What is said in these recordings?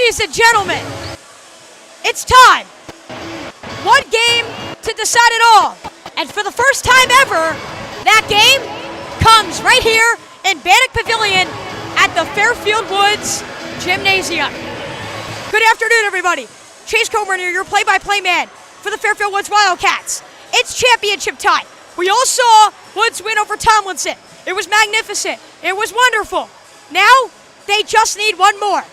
Ladies and gentlemen, it's time. One game to decide it all. And for the first time ever, that game comes right here in Bannock Pavilion at the Fairfield Woods Gymnasium. Good afternoon, everybody. Chase Coburn here, your play-by-play man for the Fairfield Woods Wildcats. It's championship time. We all saw Woods win over Tomlinson. It was magnificent. It was wonderful. Now, they just need one more.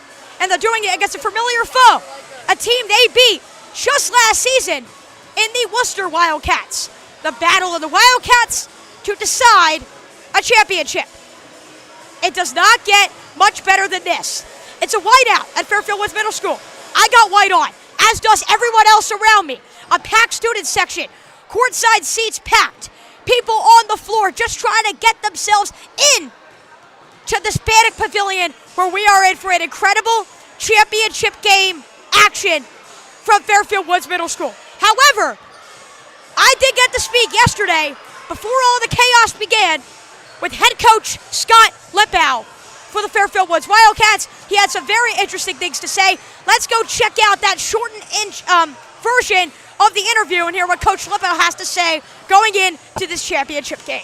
And they're doing it against a familiar foe, a team they beat just last season in the Wooster Wildcats. The battle of the Wildcats to decide a championship. It does not get much better than this. It's a whiteout at Fairfield Woods Middle School. I got white on, as does everyone else around me. A packed student section, courtside seats packed. People on the floor just trying to get themselves in to this Bannock Pavilion where we are in for an incredible championship game action from Fairfield Woods Middle School. However, I did get to speak yesterday before all the chaos began with head coach Scott Lippow for the Fairfield Woods Wildcats. He had some very interesting things to say. Let's go check out that shortened version of the interview and hear what Coach Lippow has to say going into this championship game.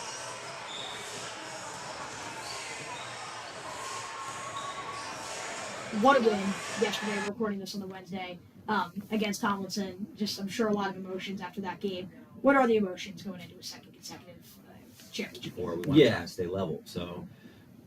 What a win yesterday, recording this on the Wednesday, against Tomlinson. Just, I'm sure, a lot of emotions after that game. What are the emotions going into a second consecutive championship? Or we want to stay level. So,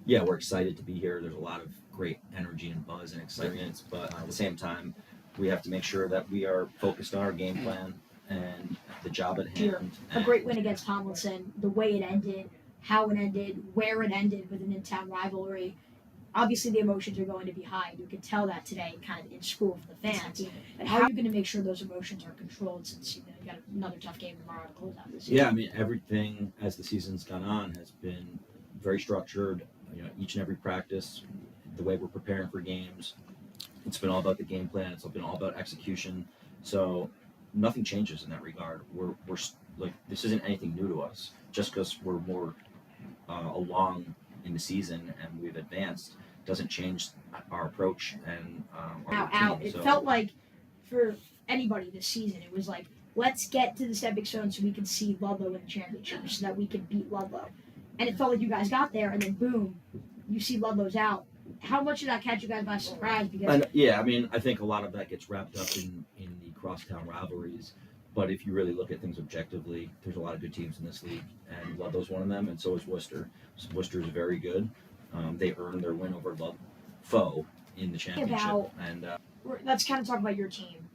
yeah, we're excited to be here. There's a lot of great energy and buzz and excitement, but at the same time, we have to make sure that we are focused on our game plan and the job at hand. A great win against Tomlinson, the way it ended, how it ended, where it ended with an in-town rivalry. Obviously, the emotions are going to be high. You can tell that today, kind of in school for the fans. But how are you going to make sure those emotions are controlled since you got another tough game tomorrow to close out this season? Yeah, I mean, everything as the season's gone on has been very structured. You know, each and every practice, the way we're preparing for games, it's been all about the game plan. It's been all about execution. So nothing changes in that regard. We're like, this isn't anything new to us. Just because we're more along in the season and we've advanced doesn't change our approach and our routine. It felt like for anybody this season, it was like, let's get to the stepping stone so we can see Ludlowe in the championship, so that we can beat Ludlowe. And it felt like you guys got there, and then boom, you see Ludlowe's out. How much did that catch you guys by surprise? Because I mean, I think a lot of that gets wrapped up in the crosstown rivalries. But if you really look at things objectively, there's a lot of good teams in this league, and Ludlow's one of them, and so is Wooster. So Worcester is very good. They earned their win over foe in the championship. Let's kind of talk about your team.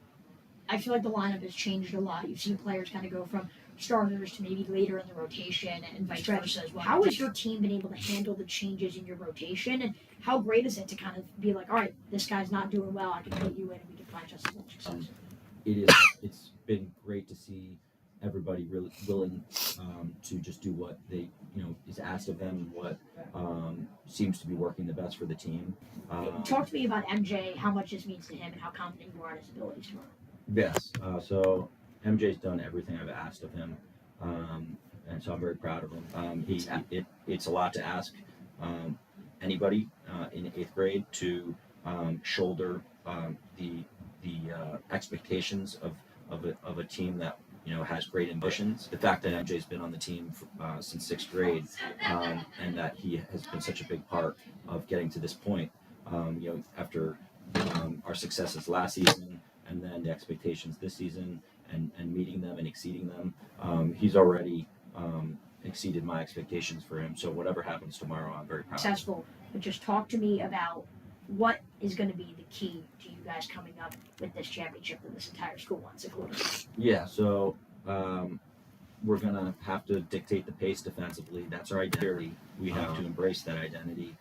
I feel like the lineup has changed a lot. You've seen players kind of go from starters to maybe later in the rotation and vice versa as well. How has your team been able to handle the changes in your rotation, and how great is it to kind of be like, all right, this guy's not doing well, I can put you in and we can find just as much success? It's been great to see everybody really willing to just do what they is asked of them and what seems to be working the best for the team. Talk to me about MJ, how much this means to him, and how confident you are in his abilities tomorrow. Yes. So MJ's done everything I've asked of him, and so I'm very proud of him. It's a lot to ask anybody in 8th grade to shoulder the expectations of a team that has great ambitions. The fact that MJ's been on the team since 6th grade, and that he has been such a big part of getting to this point. After our successes last season, and then the expectations this season, and meeting them and exceeding them, he's already exceeded my expectations for him. So whatever happens tomorrow, I'm very proud. Successful, but just talk to me about what is going to be the key to you guys coming up with this championship that this entire school wants, including. Yeah, so we're going to have to dictate the pace defensively. That's our identity. We have to embrace that identity.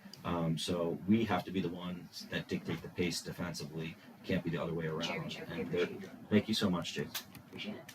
So we have to be the ones that dictate the pace defensively. Can't be the other way around. Thank you so much, Jake. Appreciate it.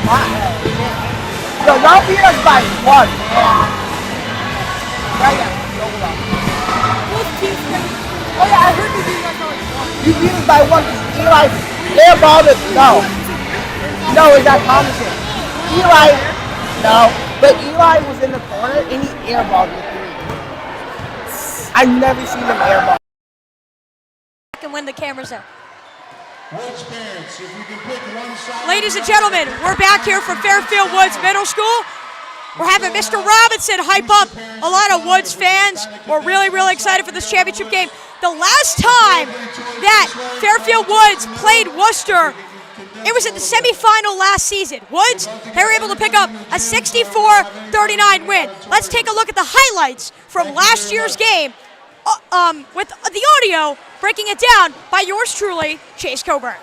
Yo, y'all beat us by 1, man. Right now. Oh yeah, I heard you beat us by 1. You beat us by 1 because Eli airballed us. No. No, it's not Tomlinson. Eli, no. But Eli was in the corner and he airballed the 3. I've never seen him airball. And when the camera's there. Woods fans, if we can pick one side. Ladies and gentlemen, we're back here from Fairfield Woods Middle School. We're having Mr. Robinson hype up a lot of Woods fans. We're really, really excited for this championship game. The last time that Fairfield Woods played Wooster, it was in the semifinal last season. Woods, they were able to pick up a 64-39 win. Let's take a look at the highlights from last year's game with the audio, breaking it down by yours truly, Chase Coburn.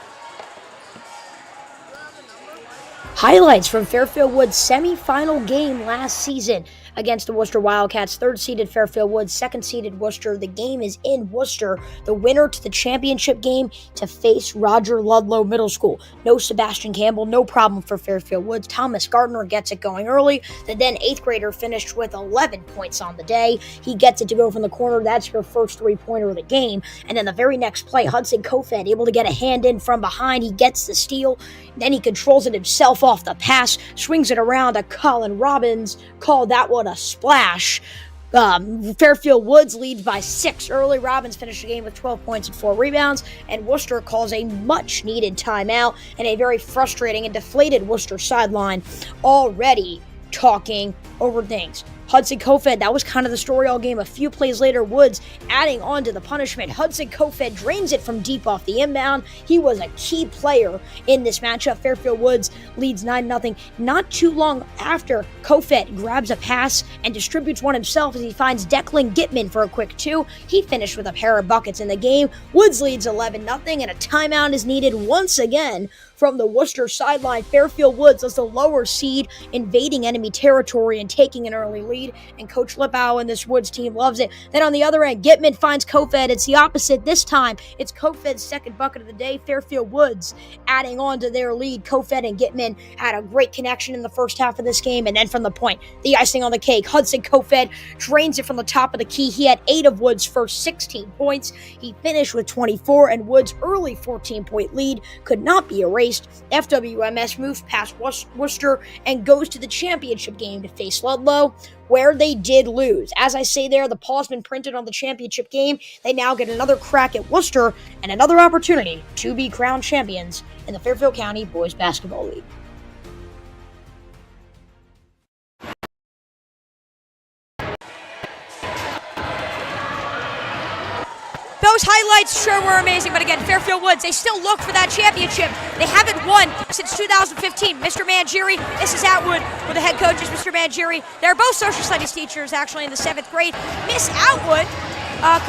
Highlights from Fairfield Woods' semi-final game last season against the Wooster Wildcats. Third-seeded Fairfield Woods, second-seeded Wooster. The game is in Wooster. The winner to the championship game to face Roger Ludlowe Middle School. No Sebastian Campbell, no problem for Fairfield Woods. Thomas Gardner gets it going early. The then 8th grader finished with 11 points on the day. He gets it to go from the corner. That's your first 3-pointer of the game. And then the very next play, Hudson Kofed able to get a hand in from behind. He gets the steal. Then he controls it himself off the pass, swings it around to Colin Robbins, called that one a splash. Fairfield Woods leads by 6 early. Robbins finished the game with 12 points and 4 rebounds, and Wooster calls a much-needed timeout and a very frustrating and deflated Wooster sideline already talking over things. Hudson Kofed, that was kind of the story all game. A few plays later, Woods adding on to the punishment. Hudson Kofed drains it from deep off the inbound. He was a key player in this matchup. Fairfield Woods leads 9-0. Not too long after, Kofed grabs a pass and distributes one himself as he finds Declan Gitman for a quick 2. He finished with a pair of buckets in the game. Woods leads 11-0, and a timeout is needed once again from the Wooster sideline. Fairfield Woods as the lower seed, invading enemy territory and taking an early lead, and Coach Lippow and this Woods team loves it. Then on the other end, Gitman finds Kofed. It's the opposite this time. It's Kofed's second bucket of the day. Fairfield Woods adding on to their lead. Kofed and Gitman had a great connection in the first half of this game, and then from the point, the icing on the cake, Hudson Kofed drains it from the top of the key. He had 8 of Woods' first 16 points. He finished with 24, and Woods' early 14-point lead could not be erased. FWMS moves past Wooster and goes to the championship game to face Ludlowe, where they did lose. As I say there, the paw's been printed on the championship game. They now get another crack at Wooster and another opportunity to be crowned champions in the Fairfield County Boys Basketball League. Those highlights sure were amazing, but again, Fairfield Woods, they still look for that championship. They haven't won since 2015. Mr. Mangieri, Mrs. Atwood were the head coaches. Mr. Mangieri, they're both social studies teachers actually in the 7th grade. Miss Atwood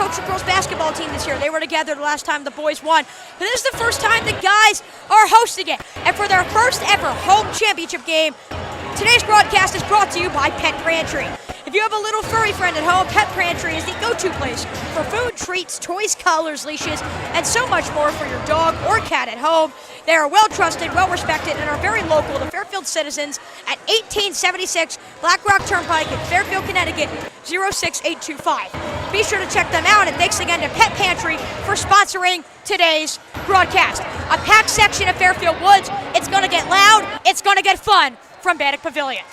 coached the girls basketball team this year. They were together the last time the boys won. But this is the first time the guys are hosting it. And for their first ever home championship game, today's broadcast is brought to you by Pet Pantry. If you have a little furry friend at home, Pet Pantry is the go-to place for food, treats, toys, collars, leashes, and so much more for your dog or cat at home. They are well-trusted, well-respected, and are very local to Fairfield citizens at 1876 Black Rock Turnpike in Fairfield, Connecticut, 06825. Be sure to check them out, and thanks again to Pet Pantry for sponsoring today's broadcast. A packed section at Fairfield Woods. It's going to get loud. It's going to get fun from Bannock Pavilion.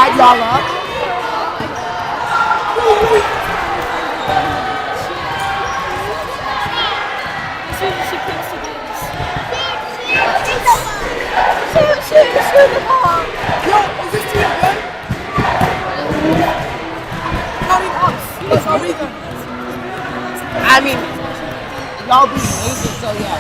hype y'all up. Shoot the ball. Yo, is this team good? Counting ups. Yes, are we good? I mean, y'all be amazing, so yeah.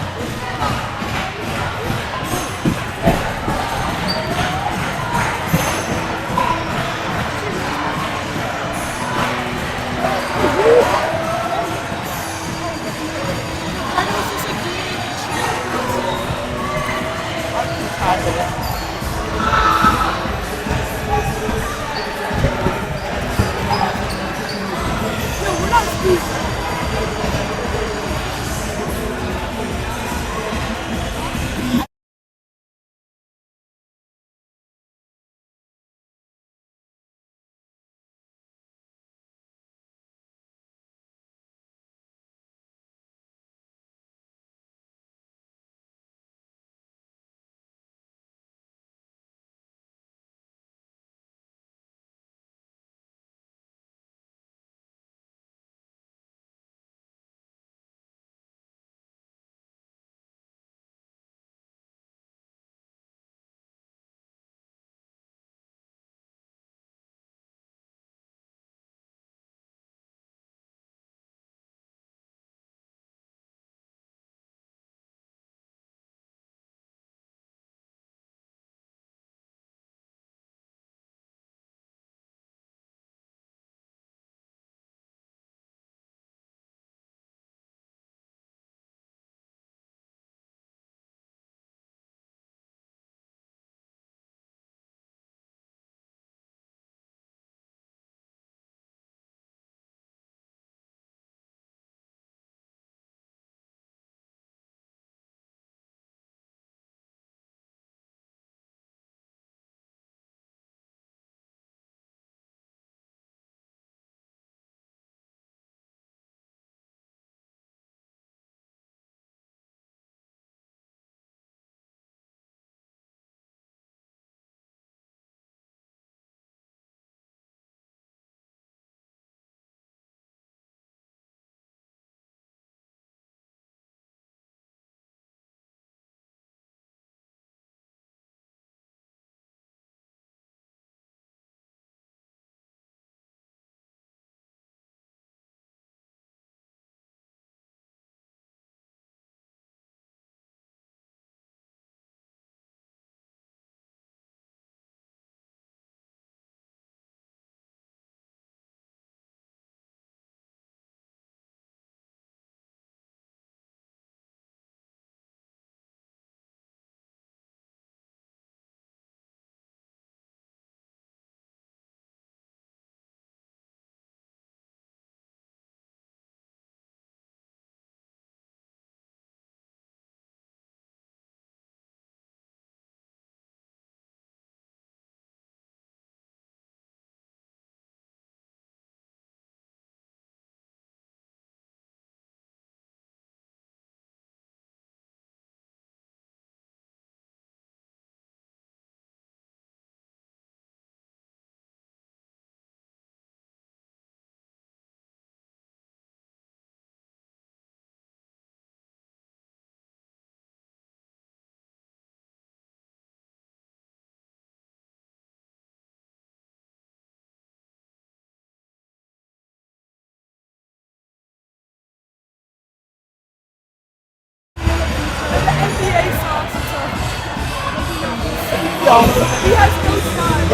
He has no style.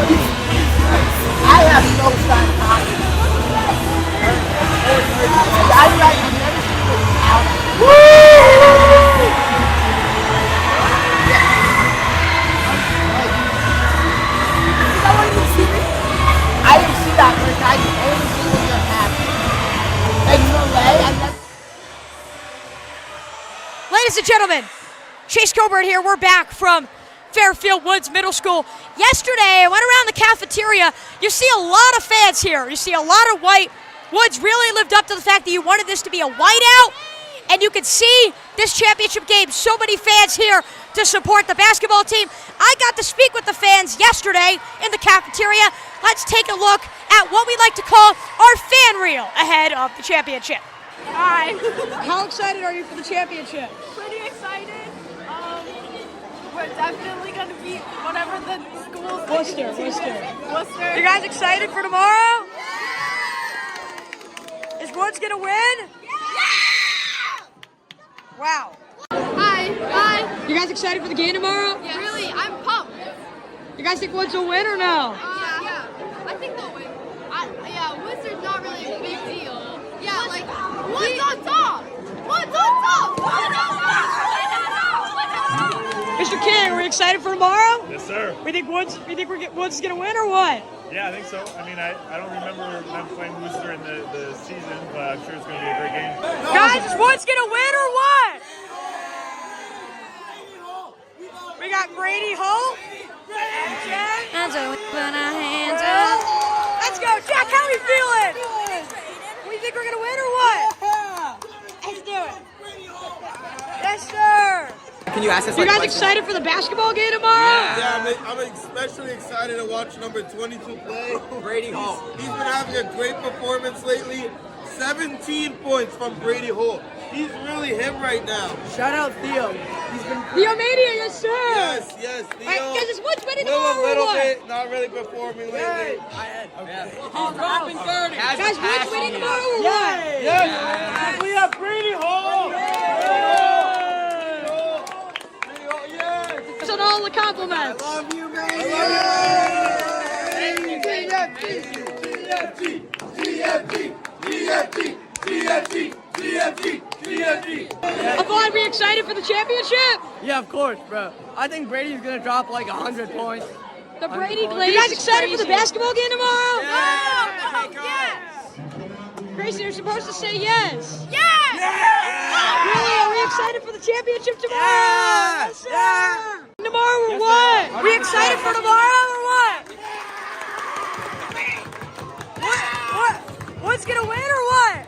I have no style. I've never seen this out. Woo! Is that why you didn't see me? I didn't see that, but I only see when you're happy. Like, no way. Ladies and gentlemen, Chase Coburn here. We're back from Fairfield Woods Middle School. Yesterday, I went around the cafeteria. You see a lot of fans here. You see a lot of white. Woods really lived up to the fact that you wanted this to be a whiteout, and you can see this championship game. So many fans here to support the basketball team. I got to speak with the fans yesterday in the cafeteria. Let's take a look at what we like to call our fan reel ahead of the championship. Hi. How excited are you for the championship? Pretty excited. We're definitely going to beat whatever the school's Wooster. You guys excited for tomorrow? Is Woods gonna win? Wow. Hi. You guys excited for the game tomorrow? Yeah. Really, I'm pumped. You guys think Woods will win or no? Yeah. I think they'll win. Wooster's not really a big deal. Yeah, Woods on top. Woods on top. Mr. King, are we excited for tomorrow? Yes, sir. We think Woods is gonna win or what? Yeah, I think so. I mean, I don't remember them playing Wooster in the season, but I'm sure it's going to be a great game. Guys, is Woods gonna win or what? We got Brady Holt. Let's go, Jack. How are we feeling? We think we're gonna win or what? Let's do it. Yes, sir. Can you ask us? You guys excited for the basketball game tomorrow? Yeah, I'm especially excited to watch number 22 play. Brady Holt. He's been having a great performance lately. 17 points from Brady Holt. He's really him right now. Shout out Theo. He's been Theo Mania, yes, sir. Yes, Theo. Right, guys, is Woods winning Will tomorrow a or little what? bit, not really performing lately. dropping 30. Guys, Woods winning tomorrow or what? Yes. We have Brady Holt. That's on all the compliments. Love you, man. Avon, we excited for the championship? Yeah, of course, bro. I think Brady's gonna drop like 100 points. The Brady Glaze. You guys excited for the basketball game tomorrow? Yes. Grayson, you're supposed to say yes. Yes. Really? Are we excited for the championship tomorrow? Yes, sir. Tomorrow or what? Are we excited for tomorrow or what? What's gonna win or what?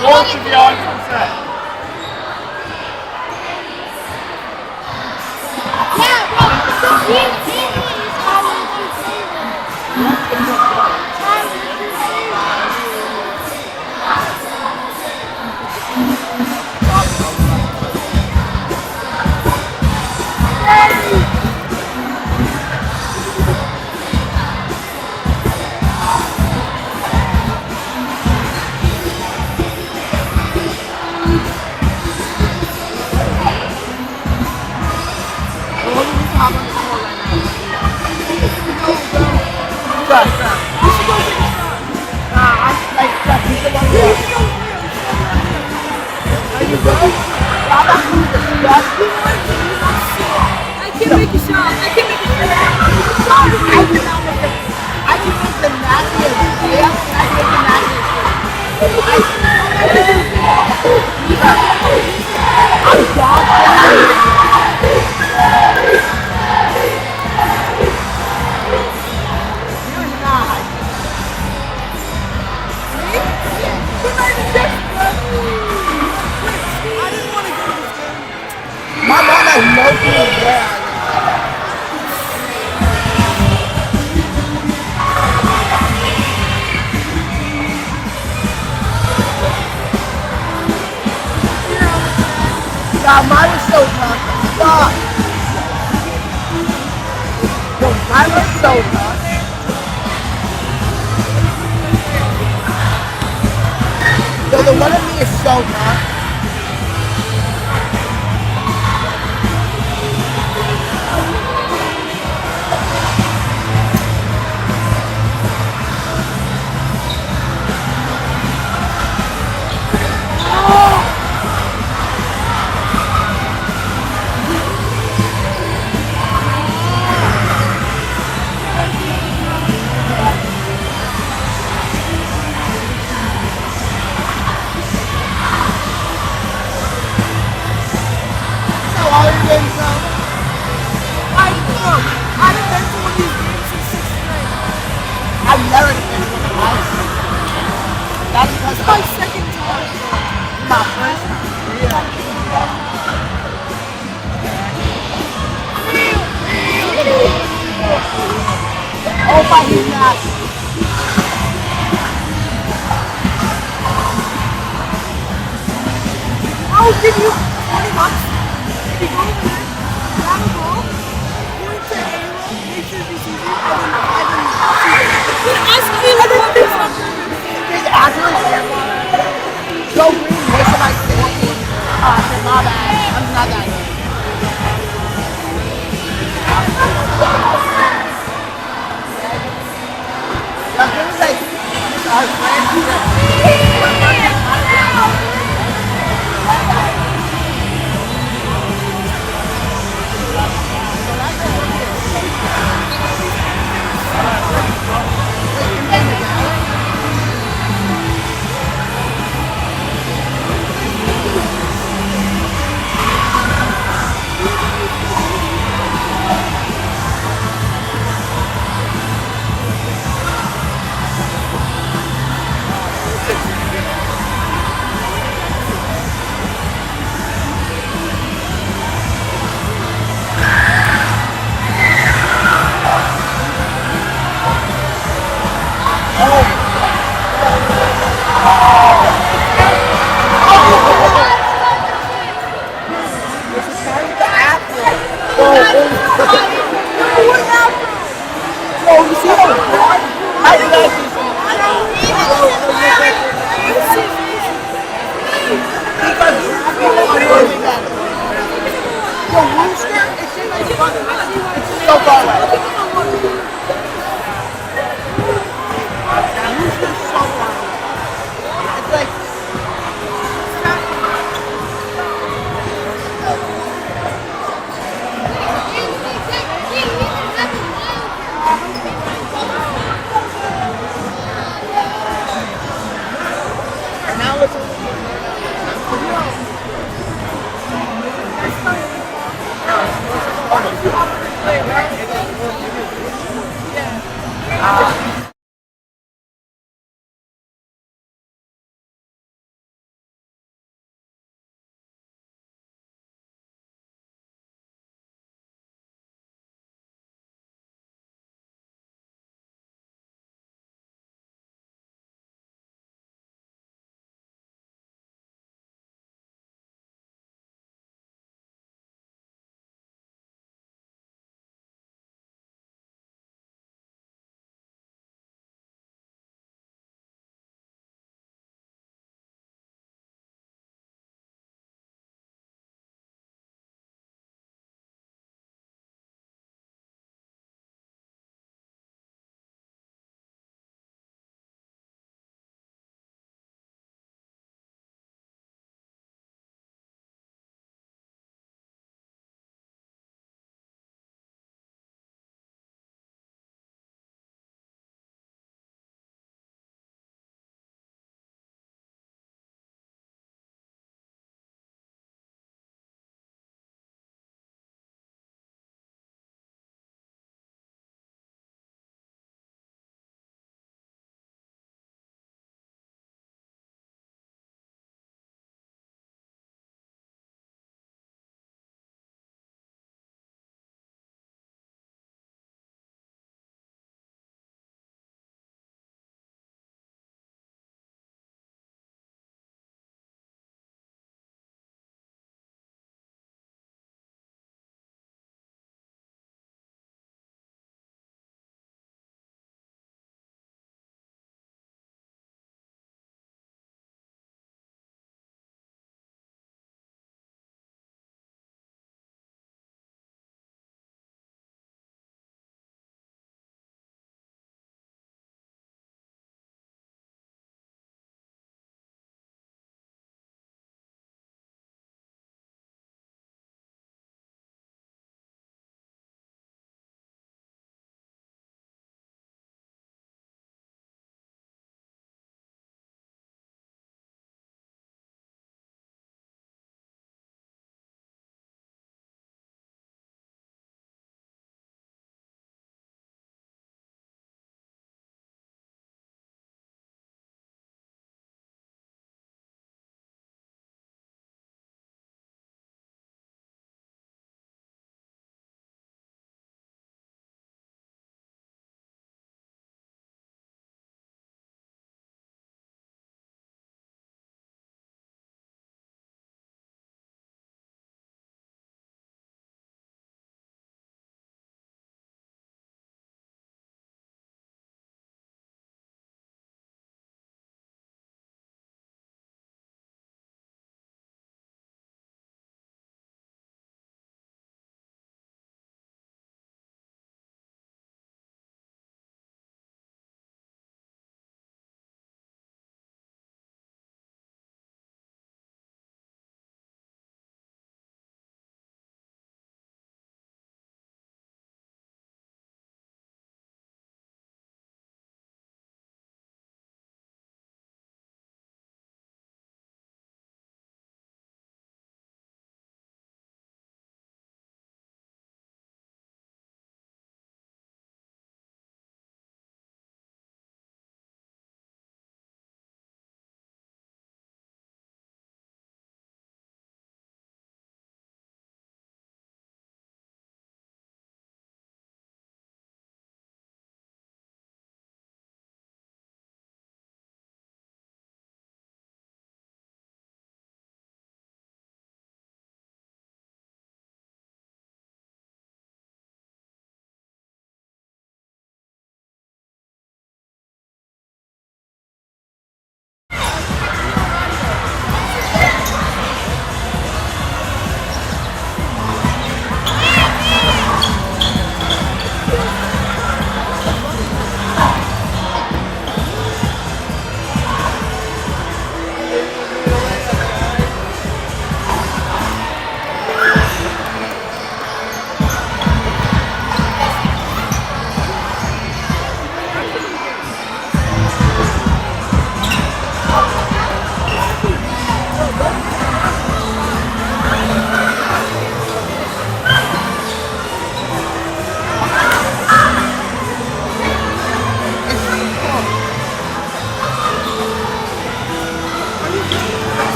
Both should be on set. My mom has no clue where I live. God, mine was so tough. Stop. Yo, mine was so tough. Yo, the one of me is so tough. So all your games though? I haven't been to one of these games since 6th grade. I've never been to the ice. That's because It's my second time. my first. Yeah. Oh my, he's nasty. I'll give you 20 bucks. If you go over there, grab a ball, point to A-roll, make sure she sees it, and then shoot it. Ask me the one that's on purpose. He's actually airball. Go green, make somebody sit. Oh, shit, my bad. I'm not that good. As soon as our The Wooster, it's in my front. It's so far away. Wooster's so far away. It's like now it's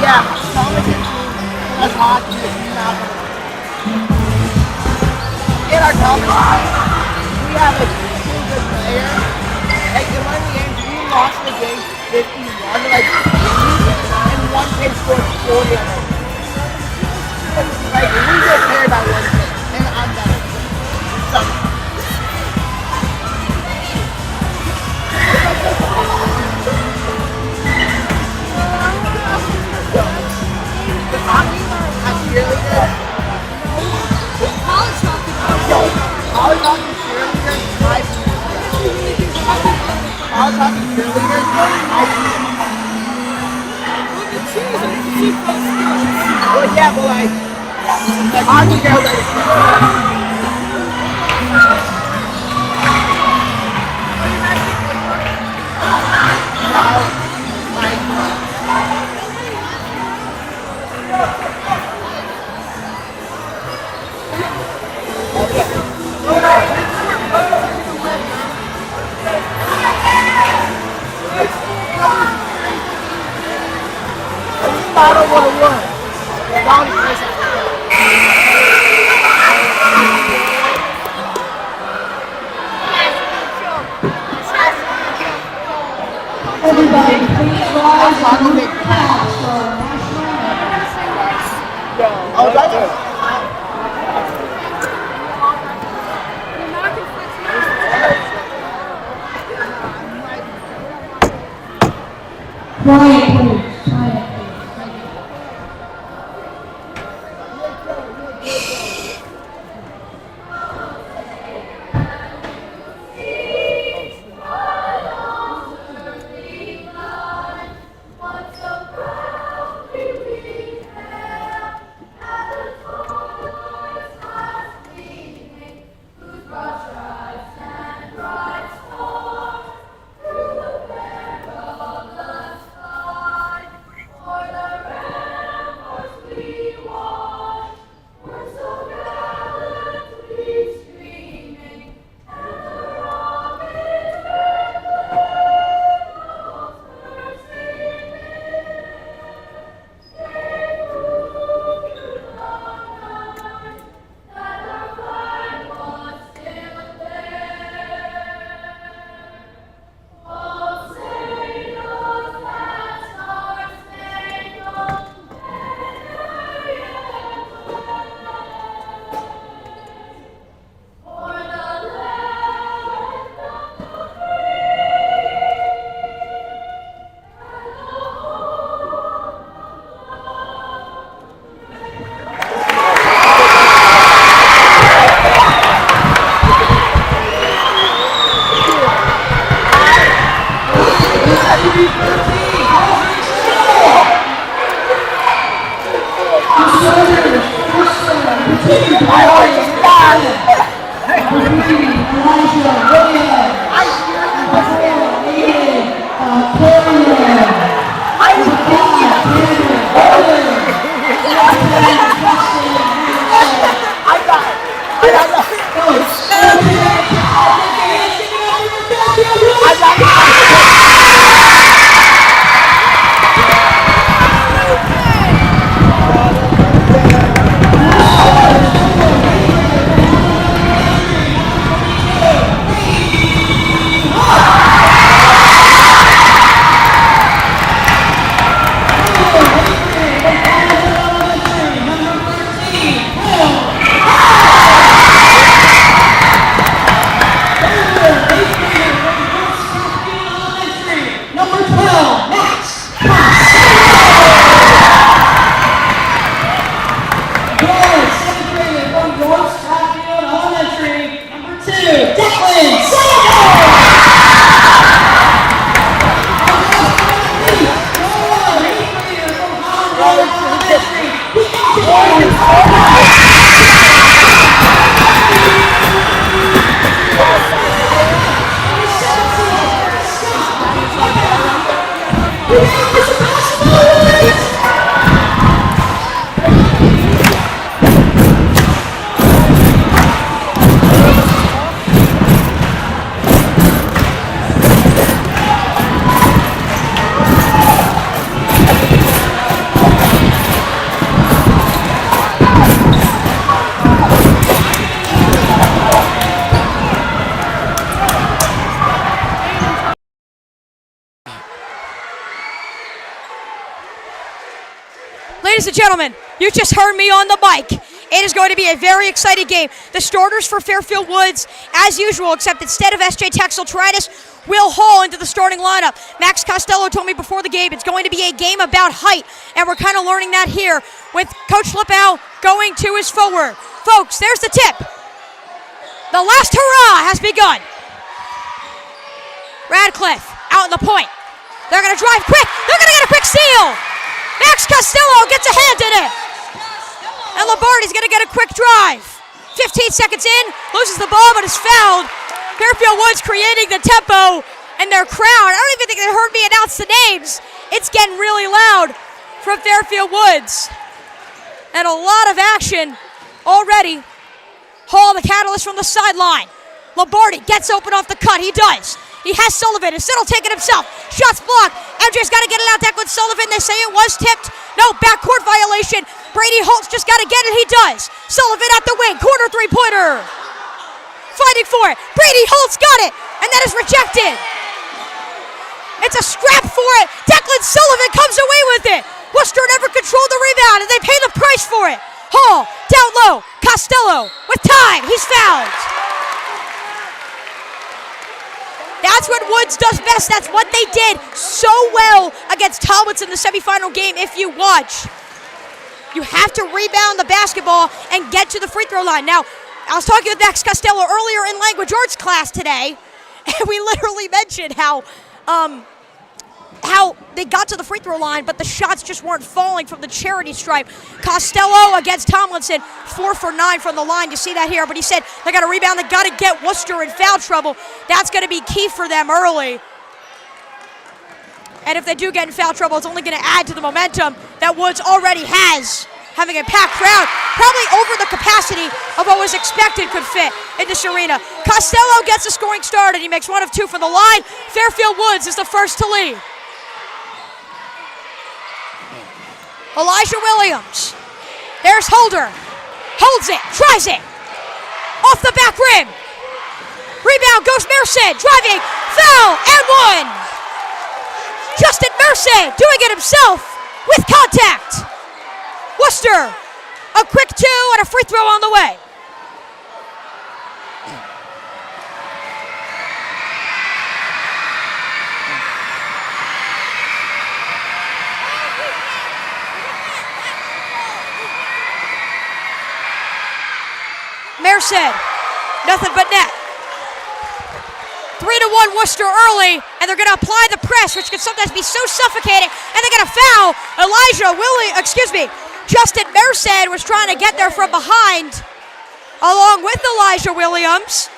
Yeah, Tomlinson team has hockey is not going to win. In our Tomlinson team, we have like 2 good players. Like in one of the games, we lost the game 51 to like 80, and one kid scored 40 on it. Like we get paired by one kid, and I'm better. So. College hockey cheerleaders, my college hockey cheerleaders, well, yeah, but like hockey girls are I don't want to run. Everybody, please rise and make claps for our national. Oh, that's it. Quiet, please. Quiet. Ladies and gentlemen, you just heard me on the mic. It is going to be a very exciting game. The starters for Fairfield Woods, as usual, except instead of S.J. Texel-Tritus, Will Hall into the starting lineup. Max Costello told me before the game it's going to be a game about height, and we're kind of learning that here with Coach Ludlowe going to his forward. Folks, there's the tip. The last hurrah has begun. Radcliffe out on the point. They're going to drive quick. They're going to get a quick steal. Max Costello gets a hand in it. And Lombardi's going to get a quick drive. 15 seconds in, loses the ball, but is fouled. Fairfield Woods creating the tempo, and their crowd, I don't even think they heard me announce the names. It's getting really loud from Fairfield Woods. And a lot of action already. Hall, the catalyst from the sideline. Lombardi gets open off the cut. He does. He has Sullivan. Instead of taking himself. Shots blocked. MJ's got to get it out. Declan Sullivan. They say it was tipped. No, backcourt violation. Brady Holt's just got to get it. He does. Sullivan at the wing. Corner three-pointer. Fighting for it. Brady Holt's got it. And that is rejected. It's a scrap for it. Declan Sullivan comes away with it. Wooster never controlled the rebound, and they pay the price for it. Hall, down low. Costello with time. He's fouled. That's what Woods does best. That's what they did so well against Tomlinson in the semifinal game. If you watch, you have to rebound the basketball and get to the free throw line. Now, I was talking with Max Costello earlier in language arts class today, and we literally mentioned how they got to the free throw line, but the shots just weren't falling from the charity stripe. Costello against Tomlinson, 4 for 9 from the line. You see that here, but he said they got to rebound. They got to get Wooster in foul trouble. That's going to be key for them early. And if they do get in foul trouble, it's only going to add to the momentum that Woods already has. Having a packed crowd, probably over the capacity of what was expected could fit in this arena. Costello gets the scoring started. He makes 1 of 2 from the line. Fairfield Woods is the first to lead. Elijah Williams. There's Holder. Holds it. Tries it. Off the back rim. Rebound goes Merced. Driving. Foul and 1. Justin Merced doing it himself with contact. Wooster. A quick 2 and a free throw on the way. Merced, nothing but net. 3-1 Wooster early, and they're going to apply the press, which can sometimes be so suffocating, and they're going to foul Justin Merced was trying to get there from behind, along with Elijah Williams.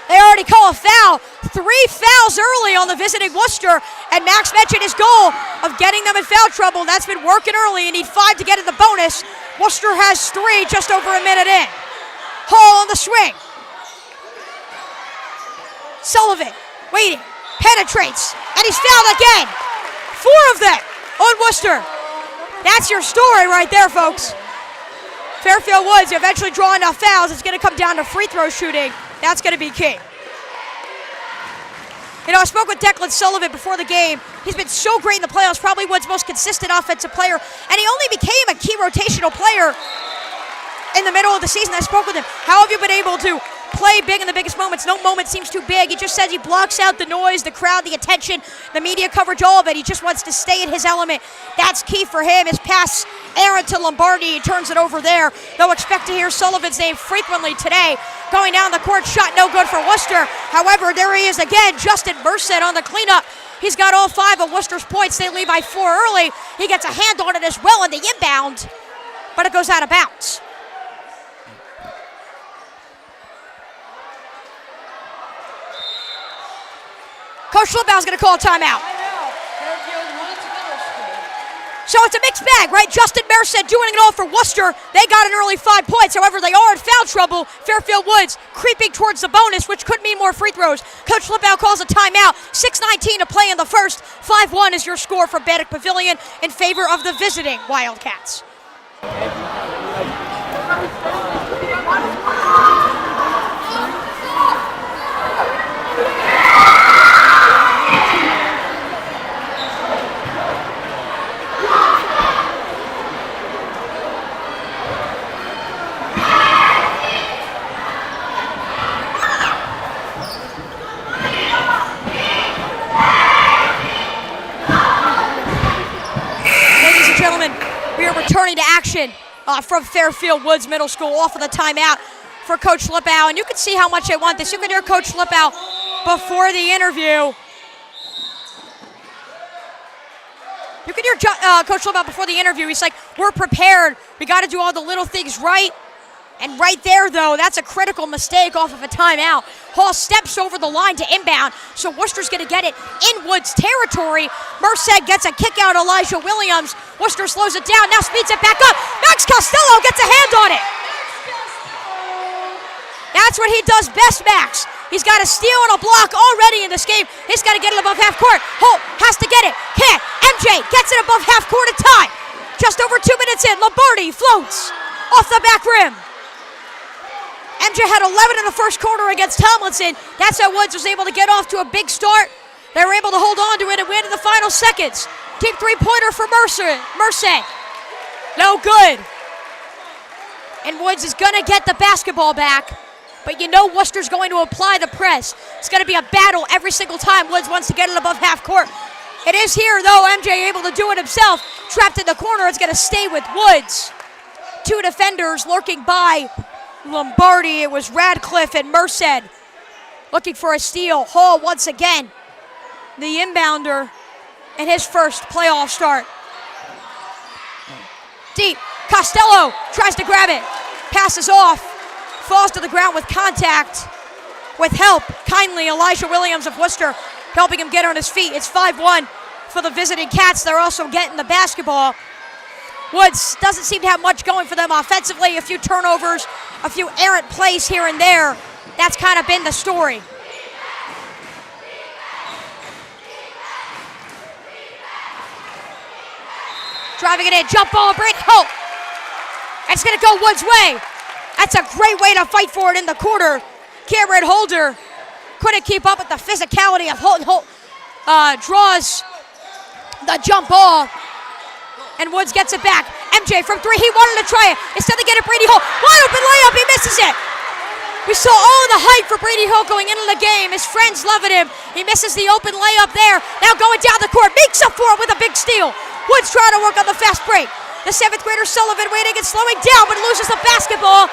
They already call a foul. 3 fouls early on the visiting Wooster, and Max mentioned his goal of getting them in foul trouble. That's been working early. You need 5 to get in the bonus. Wooster has 3 just over a minute in. Hall on the swing. Sullivan waiting, penetrates, and he's fouled again. 4 of them on Wooster. That's your story right there, folks. Fairfield Woods eventually draw enough fouls. It's going to come down to free throw shooting. That's going to be key. You know, I spoke with Declan Sullivan before the game. He's been so great in the playoffs, probably Woods' most consistent offensive player, and he only became a key rotational player in the middle of the season. I spoke with him. How have you been able to play big in the biggest moments? No moment seems too big. He just says he blocks out the noise, the crowd, the attention, the media coverage, all of it. He just wants to stay in his element. That's key for him. His pass errant to Lombardi. He turns it over there. They'll expect to hear Sullivan's name frequently today. Going down the court, shot no good for Wooster. However, there he is again, Justin Merced on the cleanup. He's got all 5 of Wooster's points. They lead by 4 early. He gets a hand on it as well in the inbound, but it goes out of bounds. Coach Ludlowe's going to call a timeout. So it's a mixed bag, right? Justin Merced doing it all for Wooster. They got an early 5 points. However, they are in foul trouble. Fairfield Woods creeping towards the bonus, which could mean more free throws. Coach Ludlowe calls a timeout. 6:19 to play in the first. 5-1 is your score from Bannock Pavilion in favor of the visiting Wildcats. returning to action from Fairfield Woods Middle School off of the timeout for Coach Ludlowe. And you can see how much they want this. You can hear Coach Ludlowe before the interview. You can hear Coach Ludlowe before the interview. He's like, we're prepared. We got to do all the little things right. And right there, though, that's a critical mistake off of a timeout. Hall steps over the line to inbound, so Worcester's going to get it in Woods territory. Merced gets a kick out, Elijah Williams. Worcester slows it down, now speeds it back up. Max Costello gets a hand on it. That's what he does best, Max. He's got a steal and a block already in this game. He's got to get it above half court. Holt has to get it. Can't. MJ gets it above half court to tie. Just over 2 minutes in, Lombardi floats off the back rim. MJ had 11 in the first quarter against Tomlinson. That's how Woods was able to get off to a big start. They were able to hold on to it and win in the final seconds. Deep three-pointer for Merced. No good. And Woods is going to get the basketball back. But you know Worcester's going to apply the press. It's going to be a battle every single time Woods wants to get it above half court. It is here, though. MJ able to do it himself. Trapped in the corner. It's going to stay with Woods. Two defenders lurking by Lombardi. It was Radcliffe and Merced looking for a steal. Hall once again, the inbounder in his first playoff start. Deep, Costello tries to grab it, passes off, falls to the ground with contact. With help, kindly, Elijah Williams of Worcester helping him get on his feet. It's 5-1 for the visiting Cats. They're also getting the basketball. Woods doesn't seem to have much going for them offensively. A few turnovers, a few errant plays here and there. That's kind of been the story. Driving it in, jump ball, Brady Holt. It's going to go Woods' way. That's a great way to fight for it in the quarter. Cameron Holder couldn't keep up with the physicality of Holt. Holt draws the jump ball. And Woods gets it back. MJ from three, he wanted to try it. Instead they get it, Brady Holt. Wide open layup, he misses it. We saw all of the hype for Brady Holt going into the game. His friends loving him. He misses the open layup there. Now going down the court, makes up for it with a big steal. Woods trying to work on the fast break. The seventh grader Sullivan waiting and slowing down, but loses the basketball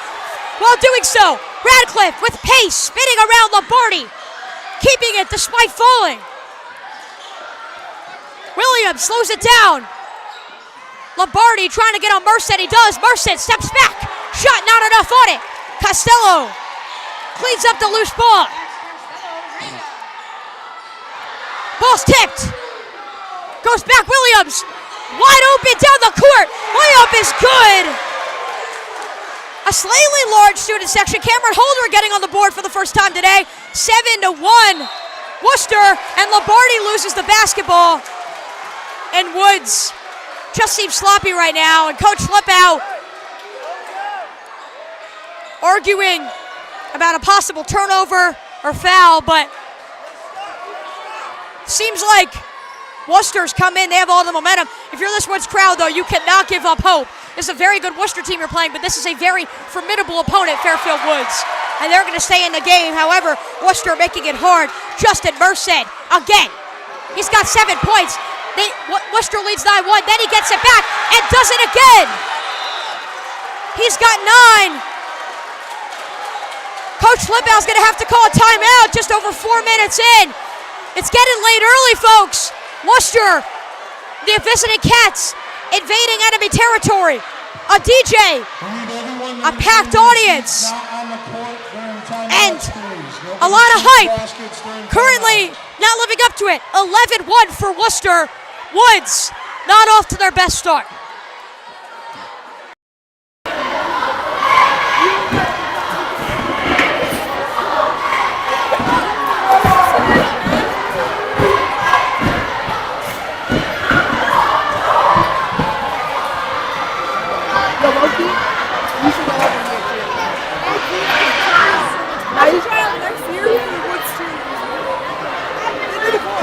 while doing so. Radcliffe with pace, spinning around Lombardi, keeping it despite falling. Williams slows it down. Lombardi trying to get on Merced, he does. Merced steps back, shot not enough on it. Costello cleans up the loose ball. Ball's tipped. Goes back, Williams. Wide open down the court. Layup is good. A slightly large student section. Cameron Holder getting on the board for the first time today. 7-1. Worcester, and Lombardi loses the basketball. And Woods just seems sloppy right now. And Coach Ludlowe arguing about a possible turnover or foul, but seems like Worcester's come in, they have all the momentum. If you're this Woods crowd, though, you cannot give up hope. This is a very good Worcester team you're playing, but this is a very formidable opponent, Fairfield Woods. And they're going to stay in the game. However, Worcester making it hard. Justin Merced, again. He's got 7 points. Worcester leads 9-1. Then he gets it back and does it again. He's got 9. Coach Ludlowe's going to have to call a timeout just over 4 minutes in. It's getting late early, folks. Worcester, the visiting Cats, invading enemy territory. A DJ, a packed audience, and a lot of hype. Currently not living up to it. 11-1 for Worcester. Woods not off to their best start.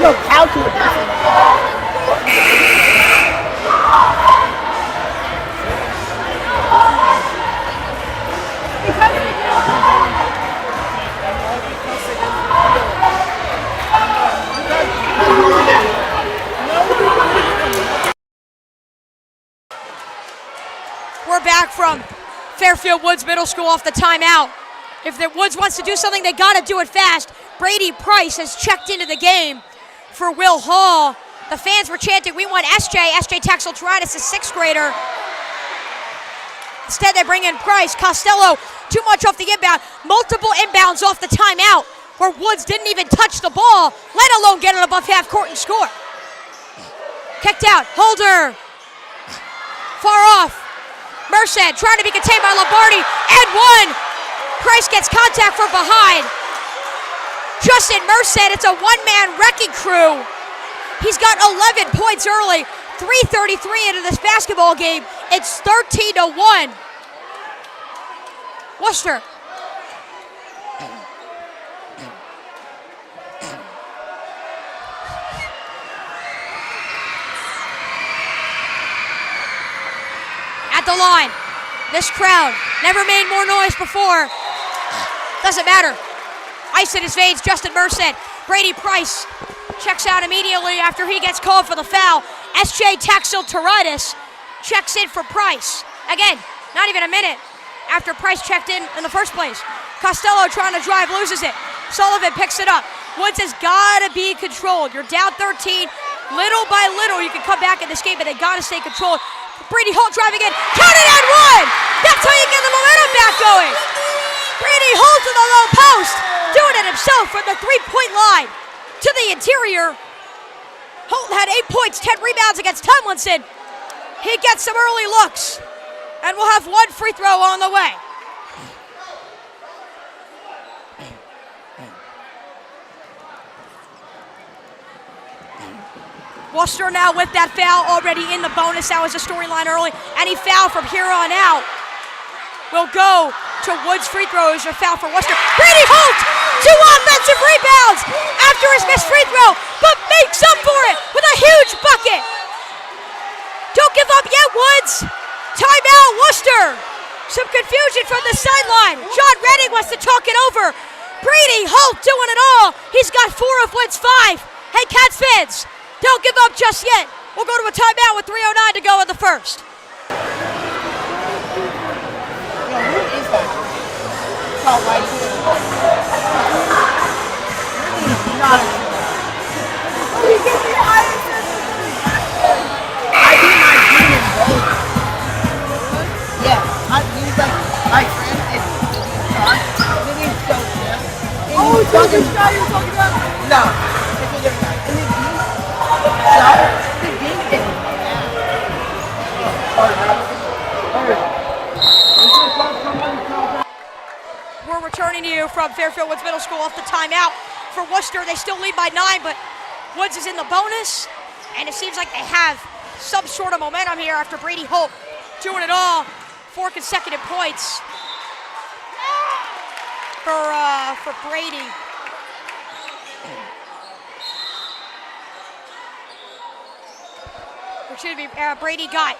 Yo, calculate this. back from Fairfield Woods Middle School off the timeout. If the Woods wants to do something, they got to do it fast. Brady Price has checked into the game for Will Hall. The fans were chanting, we want SJ. SJ Taxel-Toritis, a 6th grader. Instead, they bring in Price. Costello, too much off the inbound. Multiple inbounds off the timeout where Woods didn't even touch the ball, let alone get it above half court and score. Kicked out. Holder. Far off. Merced trying to be contained by Lombardi. And one. Price gets contact from behind. Justin Merced, it's a one-man wrecking crew. He's got 11 points early. 3:33 into this basketball game. It's 13-1. Wooster. At the line. This crowd never made more noise before. Doesn't matter. Ice in his veins, Justin Merced. Brady Price checks out immediately after he gets called for the foul. SJ Taxel-Toritis checks in for Price. Again, not even a minute after Price checked in the first place. Costello trying to drive, loses it. Sullivan picks it up. Woods has got to be controlled. You're down 13. Little by little, you can come back in this game, but they got to stay controlled. Brady Holt driving in. Count it and one! That's how you get the momentum back going. Brady Holt to the low post. Doing it himself from the three-point line to the interior. Holt had 8 points, 10 rebounds against Tomlinson. He gets some early looks. And we'll have one free throw on the way. Wooster now with that foul already in the bonus. That was a storyline early. Any foul from here on out will go to Woods free throws. A foul for Wooster. Brady Holt, 2 offensive rebounds after his missed free throw, but makes up for it with a huge bucket. Don't give up yet, Woods. Timeout, Wooster. Some confusion from the sideline. John Redding wants to talk it over. Brady Holt doing it all. He's got 4 of Woods' 5. Hey, Cats fans, don't give up just yet. We'll go to a timeout with 3:09 to go in the first. Yo, who is that? It's all right here. Not a oh, he gave me iron sensitivity. I beat my team in both. Yeah, he's like my friend is his name's so chill. Oh, it's this guy you're talking about? No, it's a different guy. And his name, so, the game is We're returning to you from Fairfield Woods Middle School off the timeout. For Wooster, they still lead by 9, but Woods is in the bonus, and it seems like they have some sort of momentum here after Brady Holt doing it all. 4 consecutive points for Brady. Brady got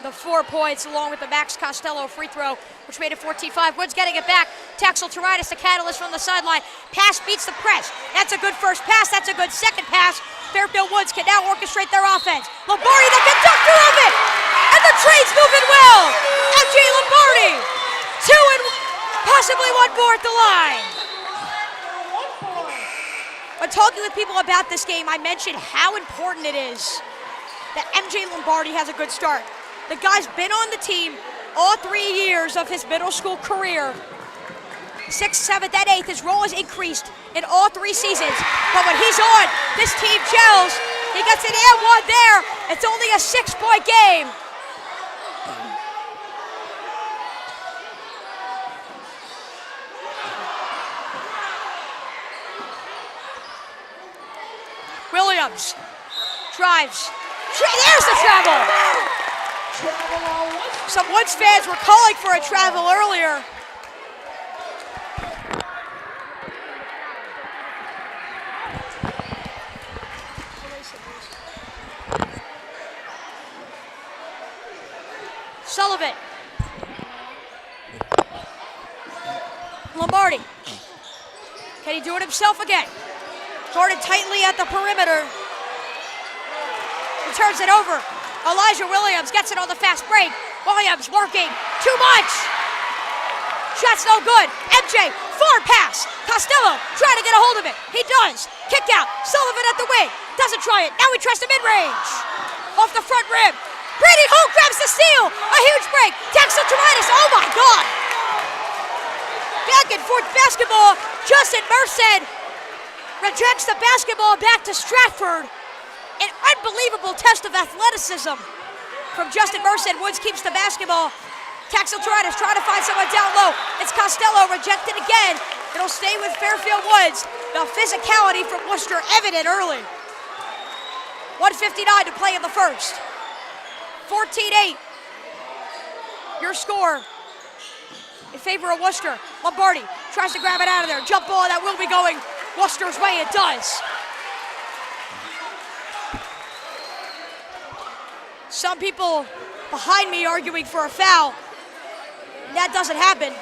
the 4 points along with the Max Costello free throw, which made it 14-5. Woods getting it back. Taxel-Toritis, the catalyst from the sideline. Pass beats the press. That's a good first pass. That's a good second pass. Fairfield Woods can now orchestrate their offense. Lombardi, the conductor of it! And the train's moving well! MJ Lombardi! 2 and possibly 1 more at the line. When talking with people about this game, I mentioned how important it is that MJ Lombardi has a good start. The guy's been on the team all 3 years of his middle school career. 6th, 7th, and 8th, his role has increased in all 3 seasons. But when he's on, this team gels. He gets an and 1 there. It's only a 6-point game. Williams drives. There's the travel. Some Woods fans were calling for a travel earlier. Sullivan. Lombardi. Can he do it himself again? Guarded tightly at the perimeter. He turns it over. Elijah Williams gets it on the fast break. Williams working too much. Shot's no good. MJ, far pass. Costello trying to get a hold of it. He does. Kick out. Sullivan at the wing. Doesn't try it. Now he tries to mid-range. Off the front rim. Brady Holt grabs the steal. A huge break. Texel Toritis. Oh my God. Back and forth basketball. Justin Merced rejects the basketball back to Stratford. An unbelievable test of athleticism from Justin Merced. Woods keeps the basketball. Texel Toritis trying to find someone down low. It's Costello rejected again. It'll stay with Fairfield Woods. The physicality from Wooster evident early. 1:59 to play in the first. 14-8. Your score in favor of Wooster. Lombardi tries to grab it out of there. Jump ball that will be going Wooster's way. It does. Some people behind me arguing for a foul. That doesn't happen.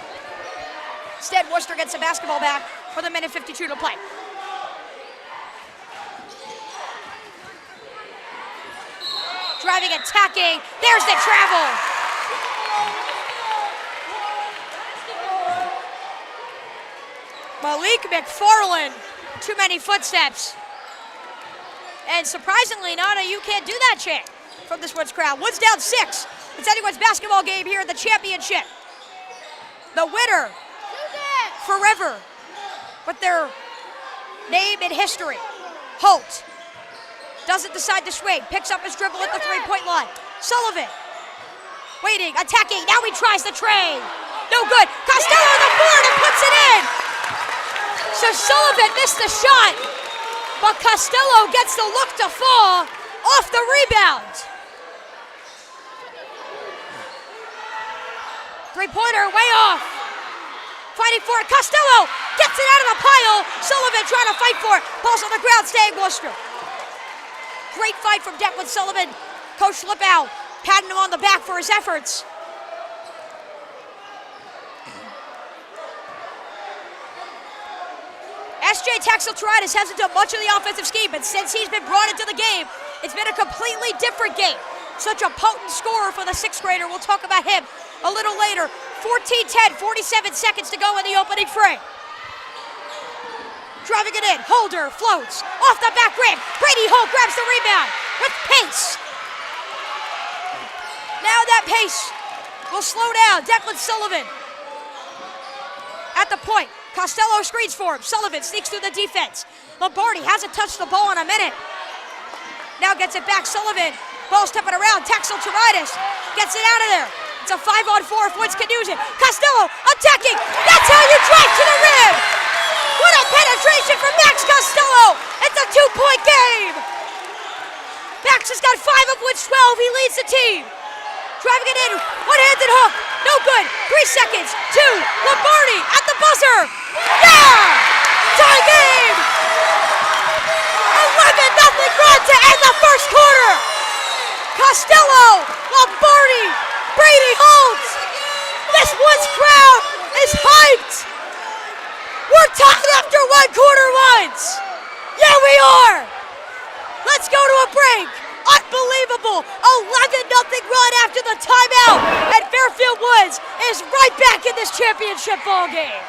Instead, Wooster gets the basketball back with 1:52 to play. Driving, attacking. There's the travel. Malik McFarland. Too many footsteps. And surprisingly, Nana, you can't do that chant from this Woods crowd. Woods down 6. It's anyone's basketball game here in the championship. The winner forever with their name in history. Holt doesn't decide to swing. Picks up his dribble at the three-point line. Sullivan waiting, attacking. Now he tries the tray. No good. Costello on the board and puts it in. So Sullivan missed the shot, but Costello gets the look to fall off the rebound. Three-pointer way off. Fighting for it. Costello gets it out of the pile. Sullivan trying to fight for it. Ball's on the ground, staying Wooster. Great fight from Declan Sullivan. Coach Lippow patting him on the back for his efforts. SJ Texel Toritis hasn't done much of the offensive scheme, but since he's been brought into the game, it's been a completely different game. Such a potent scorer for the sixth grader. We'll talk about him a little later. 14-10, 47 seconds to go in the opening frame. Driving it in, Holder floats off the back rim. Brady Holt grabs the rebound with pace. Now that pace will slow down. Declan Sullivan at the point. Costello screens for him. Sullivan sneaks through the defense. Lombardi hasn't touched the ball in a minute. Now gets it back, Sullivan. Ball stepping around, Texel Toritis gets it out of there. It's a 5-on-4 if Woods can use it. Costello attacking. That's how you drive to the rim. What a penetration from Max Costello. It's a 2-point game. Max has got 5 of Woods 12. He leads the team. Driving it in, one-handed hook. No good. 3 seconds. 2. Lombardi at the buzzer. Yeah! Tie game. 11-0 run to end the first quarter. Costello, Lombardi, Brady Holt. This Woods crowd is hyped. We're tied after 1 quarter once. Yeah, we are. Let's go to a break. Unbelievable. 11-0 run after the timeout. And Fairfield Woods is right back in this championship ball game.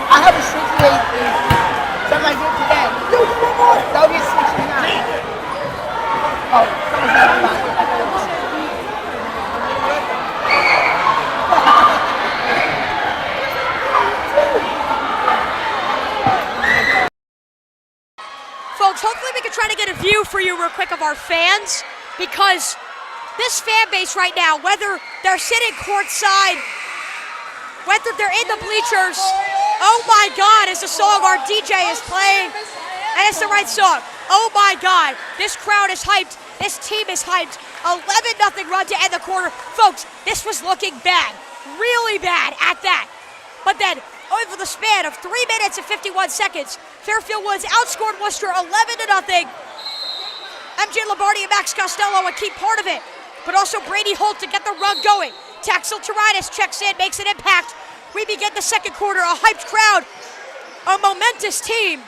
I have a 68. Something I did today. That'll be a 69. Oh, someone's not about it. Folks, hopefully we can try to get a view for you real quick of our fans, because this fan base right now, whether they're sitting courtside, whether they're in the bleachers, oh my God, it's the song our DJ is playing, and it's the right song. Oh my God, this crowd is hyped, this team is hyped. 11-0 run to end the quarter. Folks, this was looking bad, really bad at that. But then over the span of 3 minutes and 51 seconds, Fairfield Woods outscored Wooster 11-0. MJ Lombardi and Max Costello a key part of it, but also Brady Holt to get the run going. Taxel Tiritis checks in, makes an impact. We begin the second quarter, a hyped crowd, a momentous team.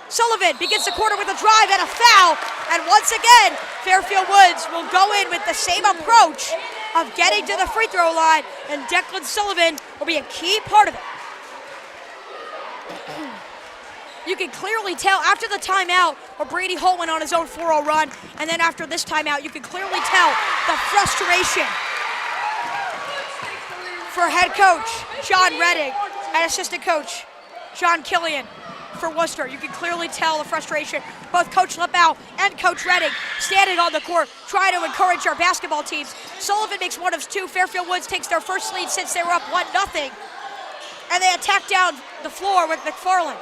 Sullivan begins the quarter with a drive and a foul, and once again, Fairfield Woods will go in with the same approach of getting to the free throw line, and Declan Sullivan will be a key part of it. You can clearly tell after the timeout where Brady Holt went on his own 4-0 run, and then after this timeout, you can clearly tell the frustration for head coach John Redding and assistant coach John Killian for Wooster. You can clearly tell the frustration. Both Coach Lepau and Coach Redding standing on the court trying to encourage our basketball teams. Sullivan makes one of two. Fairfield Woods takes their first lead since they were up 1-0. And they attack down the floor with McFarland.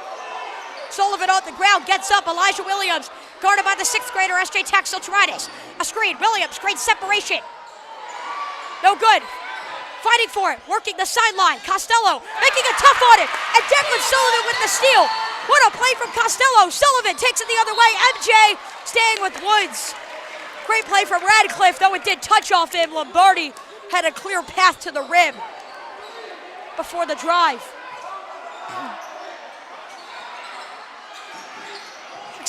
Sullivan on the ground, gets up. Elijah Williams, guarded by the 6th grader, S.J. Taxel-Tiritis. A screen, Williams, great separation. No good. Fighting for it, working the sideline. Costello making it tough on it. And Declan Sullivan with the steal. What a play from Costello. Sullivan takes it the other way. MJ staying with Woods. Great play from Radcliffe, though it did touch off him. Lombardi had a clear path to the rim before the drive.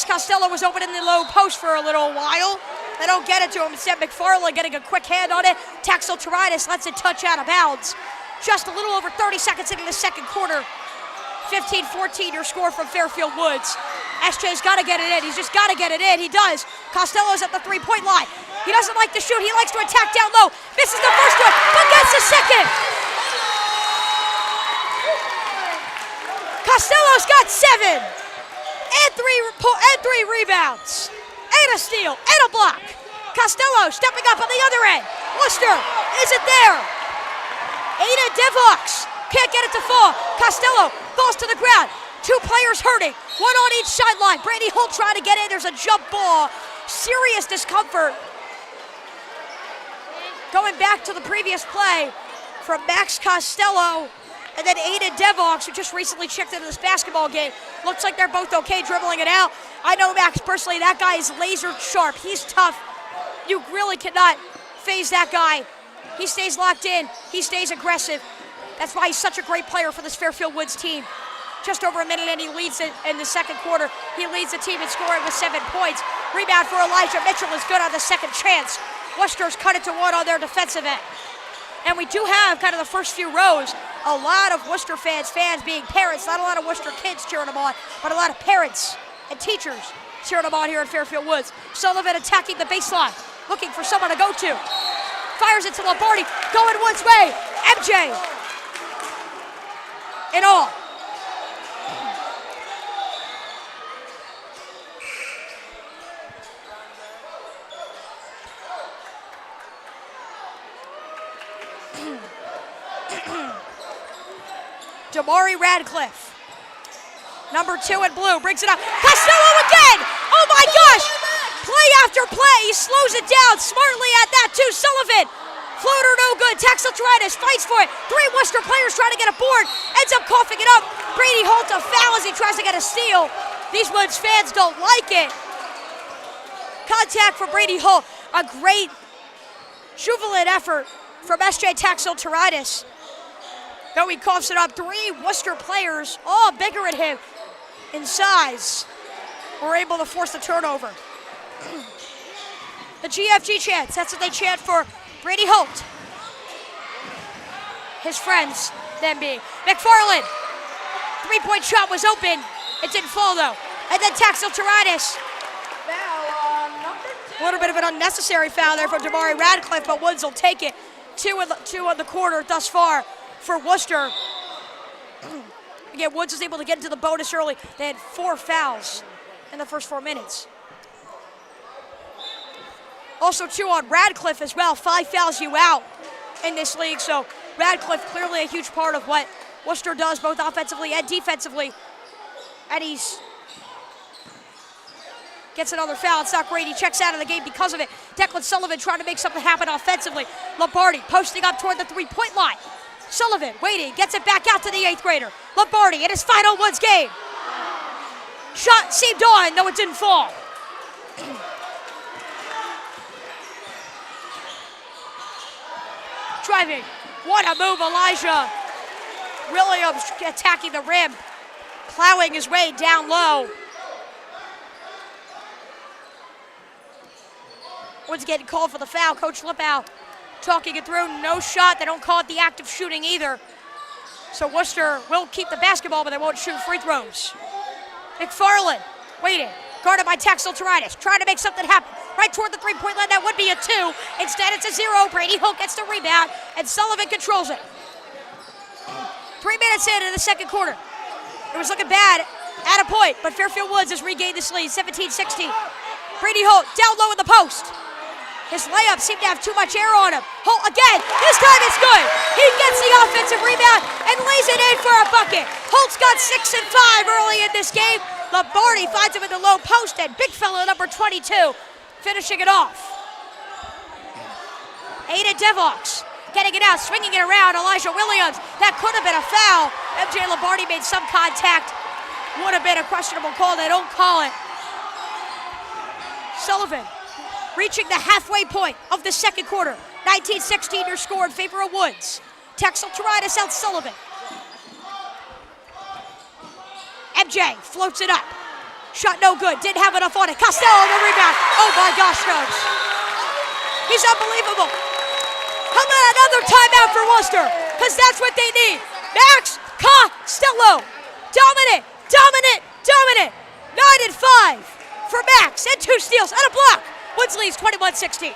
Costello was open in the low post for a little while. They don't get it to him. Instead, McFarland getting a quick hand on it. Taxel-Tiritis lets it touch out of bounds. Just a little over 30 seconds into the second quarter. 15-14 your score from Fairfield Woods. SJ's got to get it in. He's just got to get it in. He does. Costello's at the three-point line. He doesn't like to shoot. He likes to attack down low. Misses the first one, but gets the second. Costello's got 7. And three rebounds, and a steal, and a block. Costello stepping up on the other end. Wooster isn't there. Aiden Devox can't get it to fall. Costello falls to the ground. 2 players hurting, one on each sideline. Brady Holt trying to get in. There's a jump ball. Serious discomfort. Going back to the previous play from Max Costello. And then Aiden Devox, who just recently checked into this basketball game. Looks like they're both okay dribbling it out. I know Max personally. That guy is laser sharp. He's tough. You really cannot phase that guy. He stays locked in. He stays aggressive. That's why he's such a great player for this Fairfield Woods team. Just over a minute and he leads it in the second quarter. He leads the team in scoring with 7 points. Rebound for Elijah Mitchell is good on the second chance. Worcester's cut it to 1 on their defensive end. And we do have kind of the first few rows, a lot of Wooster fans being parents, not a lot of Wooster kids cheering them on, but a lot of parents and teachers cheering them on here at Fairfield Woods. Sullivan attacking the baseline, looking for someone to go to. Fires it to Lombardi, going Woods' way. MJ in all. Damari Radcliffe, number 2 in blue, brings it up. Costello again! Oh my gosh! Play after play, he slows it down smartly at that too. Sullivan, floater no good. Taxel-Tiritis fights for it. 3 Worcester players trying to get a board, ends up coughing it up. Brady Holt a foul as he tries to get a steal. These Woods fans don't like it. Contact for Brady Holt. A great jubilant effort from S.J. Taxel-Tiritis. Though he coughs it up, 3 Worcester players, all bigger than him in size, were able to force the turnover. The GFG chants, that's what they chant for Brady Holt. His friends then being McFarland. 3-point shot was open. It didn't fall though. And then Taxel-Tiritis. A little bit of an unnecessary foul there from Damari Radcliffe, but Woods will take it. 2 on the quarter thus far for Wooster. Again, Woods was able to get into the bonus early. They had 4 fouls in the first 4 minutes. Also 2 on Radcliffe as well. 5 fouls you out in this league. So Radcliffe clearly a huge part of what Wooster does both offensively and defensively. And he's gets another foul. It's not great. He checks out of the game because of it. Declan Sullivan trying to make something happen offensively. Lombardi posting up toward the 3-point line. Sullivan waiting, gets it back out to the 8th grader. Lombardi in his final Woods game. Shot seemed on, though it didn't fall. Driving, what a move, Elijah Williams attacking the rim, plowing his way down low. Woods getting called for the foul. Coach Lippow talking it through. No shot. They don't call it the act of shooting either. So Wooster will keep the basketball, but they won't shoot free throws. McFarland waiting. Guarded by Taxel Toritis. Trying to make something happen. Right toward the three-point line. That would be a 2. Instead, it's a 0. Brady Holt gets the rebound, and Sullivan controls it. 3 minutes in the second quarter. It was looking bad at a point, but Fairfield Woods has regained this lead, 17-16. Brady Holt down low in the post. His layup seemed to have too much air on him. Holt again, this time it's good. He gets the offensive rebound and lays it in for a bucket. Holt's got 6 and 5 early in this game. Lombardi finds him in the low post, and big fella number 22 finishing it off. Aiden Devox getting it out, swinging it around. Elijah Williams, that could have been a foul. MJ Lombardi made some contact. Would have been a questionable call. They don't call it. Sullivan reaching the halfway point of the second quarter. 19-16 your score in favor of Woods. Texel Toritis out Sullivan. MJ floats it up. Shot no good, didn't have enough on it. Costello the rebound. Oh my gosh, Coach. He's unbelievable. How about another timeout for Wooster? Because that's what they need. Max Costello. Dominant, dominant, dominant. 9 and 5 for Max, and 2 steals and a block. Woods leads 21-16.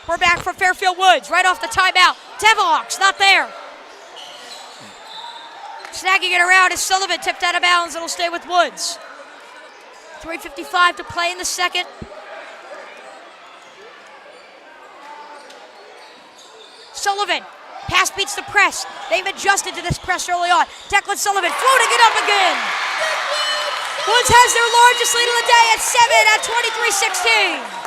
We're back from Fairfield Woods, right off the timeout. Devox, not there. Snagging it around is Sullivan, tipped out of bounds. It'll stay with Woods. 3:55 to play in the second. Sullivan, pass beats the press. They've adjusted to this press early on. Declan Sullivan floating it up again. Woods has their largest lead of the day at 7 at 23-16.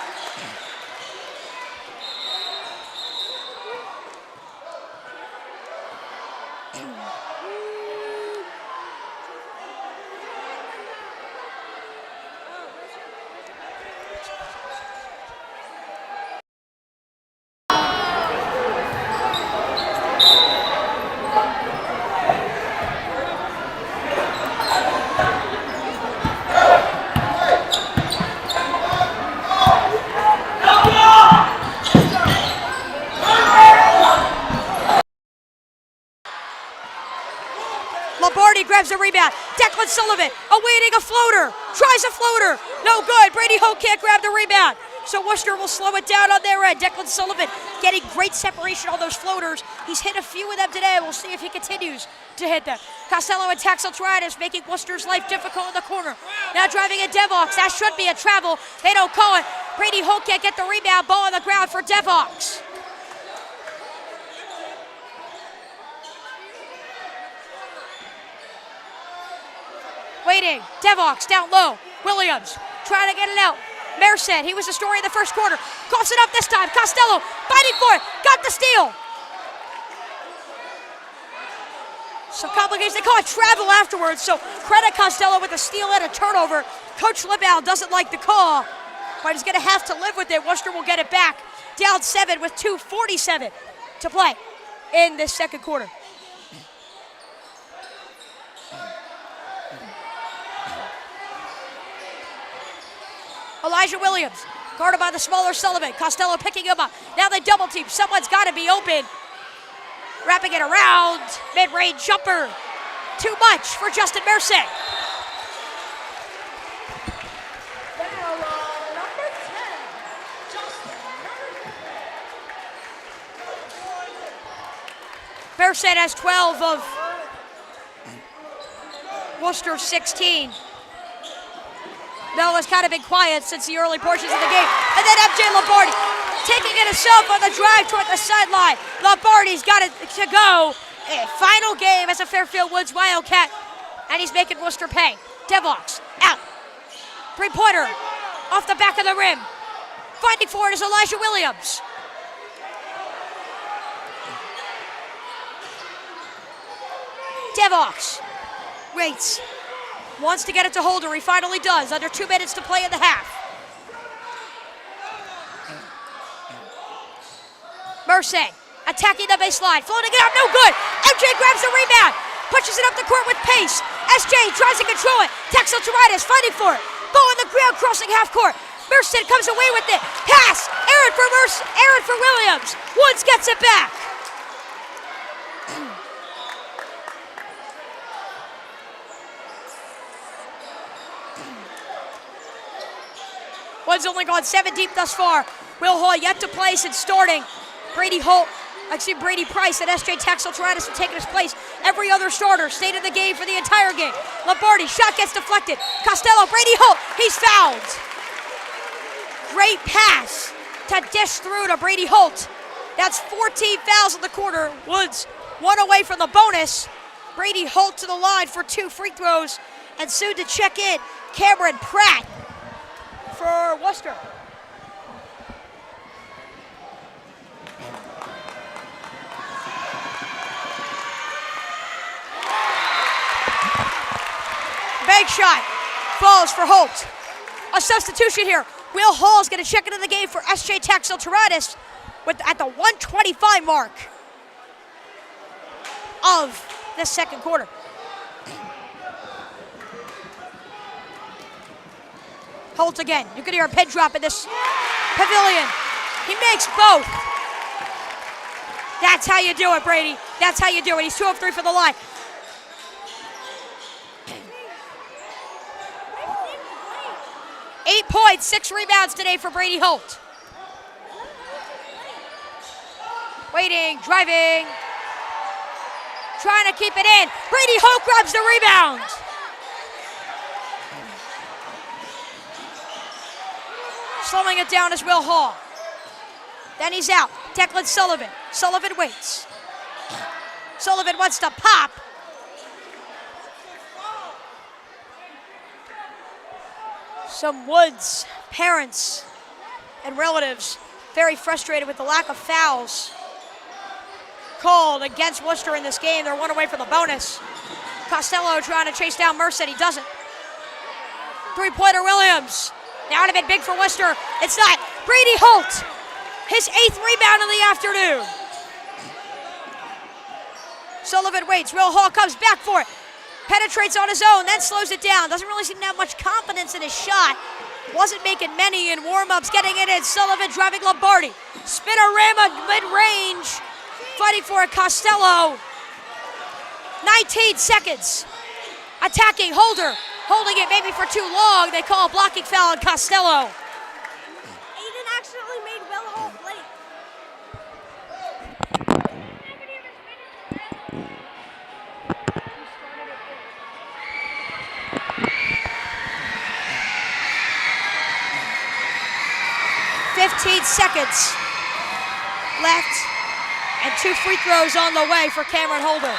Lombardi grabs the rebound. Declan Sullivan awaiting a floater. Tries a floater. No good. Brady Holt can't grab the rebound. So Wooster will slow it down on their end. Declan Sullivan getting great separation on those floaters. He's hit a few of them today. We'll see if he continues to hit them. Costello and Taxel Toritis making Wooster's life difficult in the corner. Now driving at Devox. That should be a travel. They don't call it. Brady Holt can't get the rebound. Ball on the ground for Devox. Waiting, Devox down low. Williams trying to get it out. Merced, he was the story in the first quarter. Coughs it up this time. Costello fighting for it. Got the steal. Some complications. They call it travel afterwards. So credit Costello with a steal and a turnover. Coach Lippow doesn't like the call, but he's going to have to live with it. Wooster will get it back. Down 7 with 2:47 to play in this second quarter. Elijah Williams Guarded by the smaller Sullivan. Costello picking him up. Now they double team. Someone's got to be open. Wrapping it around. Mid-range jumper. Too much for Justin Merced. Merced has 12 of Wooster's 16. Noah's kind of been quiet since the early portions of the game. And then MJ Lombardi taking it himself on the drive toward the sideline. Lombardi's got it to go. Final game as a Fairfield Woods Wildcat. And he's making Wooster pay. Devox out. Three-pointer off the back of the rim. Fighting for it is Elijah Williams. Devox waits. Wants to get it to Holder. He finally does. Under 2 minutes to play in the half. Merced attacking the baseline. Floating it out. No good. MJ grabs the rebound. Pushes it up the court with pace. SJ tries to control it. Texel Torides fighting for it. Ball on the ground crossing half court. Merced comes away with it. Pass. Aaron for Williams. Woods gets it back. Woods only gone 7 deep thus far. Will Hall yet to play since starting. Brady Price and SJ Texel Torides have taken his place. Every other starter stayed in the game for the entire game. Lombardi, shot gets deflected. Costello, Brady Holt, he's fouled. Great pass to dish through to Brady Holt. That's 14 fouls in the quarter. Woods 1 away from the bonus. Brady Holt to the line for 2 free throws. And soon to check in, Cameron Pratt for Wooster. Bank shot falls for Holt. A substitution here. Will Hall's going to check into the game for SJ Texel Torides at the 1:25 mark of this second quarter. Holt again. You can hear a pin drop in this pavilion. He makes both. That's how you do it, Brady. That's how you do it. He's 2 of 3 for the line. Eight points, 6 rebounds today for Brady Holt. Waiting, driving. Trying to keep it in. Brady Holt grabs the rebound. Slowing it down is Will Hall. Then he's out. Declan Sullivan. Sullivan waits. Sullivan wants to pop. Some Woods parents and relatives very frustrated with the lack of fouls called against Wooster in this game. They're 1 away from the bonus. Costello trying to chase down Merced. He doesn't. Three-pointer Williams. That would have been big for Wooster. It's not. Brady Holt, his 8th rebound of the afternoon. Sullivan waits. Will Hall comes back for it. Penetrates on his own, then slows it down. Doesn't really seem to have much confidence in his shot. Wasn't making many in warm-ups. Getting it in. Sullivan driving Lombardi. Spinner rim mid-range. Fighting for it. Costello. 19 seconds. Attacking Holder. Holding it maybe for too long. They call a blocking foul on Costello. Aiden accidentally made Will Hall late. Seconds left and 2 free throws on the way for Cameron Holder.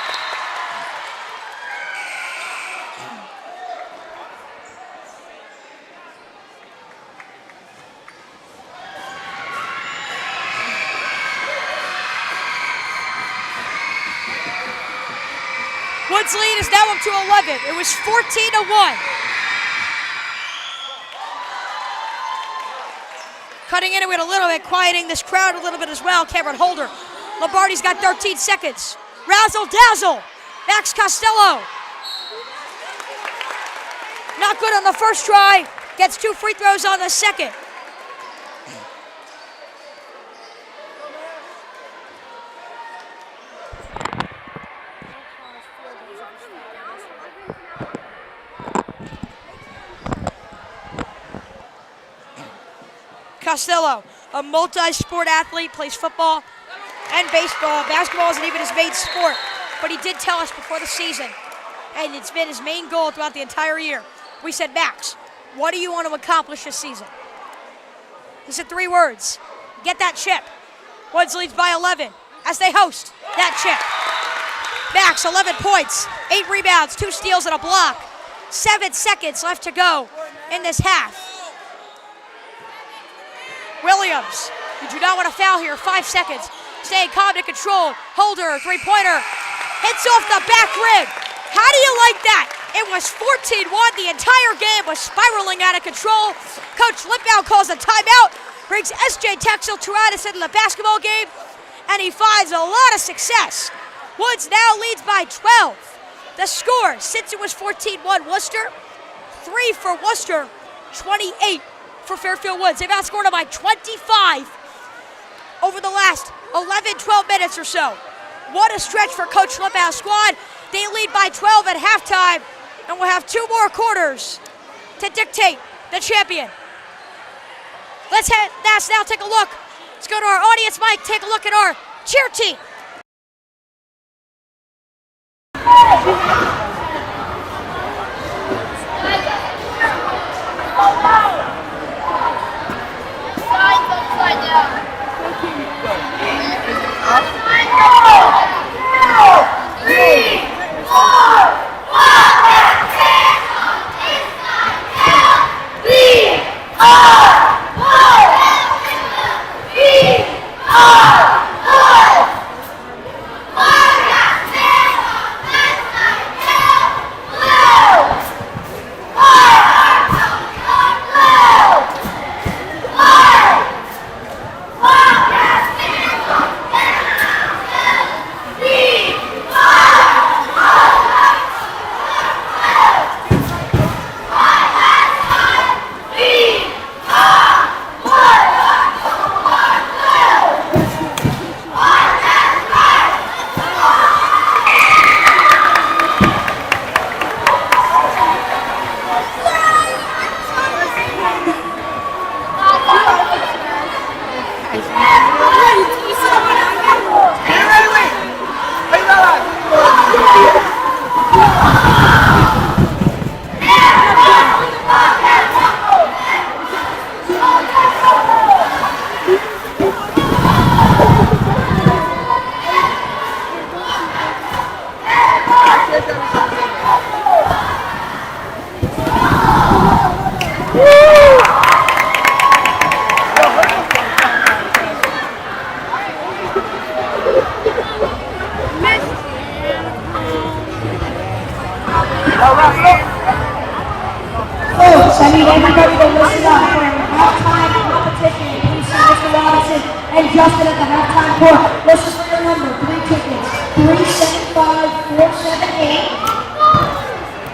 Woods' lead is now up to 11. It was 14-1. Cutting into it a little bit, quieting this crowd a little bit as well. Cameron Holder. Lombardi's got 13 seconds. Razzle dazzle. Max Costello. Not good on the first try. Gets 2 free throws on the second. Costello, a multi-sport athlete, plays football and baseball. Basketball isn't even his main sport, but he did tell us before the season, and it's been his main goal throughout the entire year. We said, Max, what do you want to accomplish this season? He said 3 words: get that chip. Woods leads by 11 as they host that chip. Max, 11 points, 8 rebounds, 2 steals and a block. 7 seconds left to go in this half. Williams, you do not want to foul here. 5 seconds. Staying calm and controlled. Holder, 3-pointer. Hits off the back rim. How do you like that? It was 14-1. The entire game was spiraling out of control. Coach Lippau calls a timeout. Brings S.J. Texel Turanis into the basketball game. And he finds a lot of success. Woods now leads by 12. The score, since it was 14-1 Worcester, 3 for Worcester, 28 for Fairfield Woods. They've outscored them by 25 over the last 11-12 minutes or so. What a stretch for Coach Lippau's squad. They lead by 12 at halftime, and we'll have 2 more quarters to dictate the champion. Let's now take a look. Let's go to our audience mic, take a look at our cheer team. Folks, I need everybody to listen up for a halftime competition. Please see Mr. Robinson and Justin at the halftime court. Listen for your number, 3 tickets, 375-478,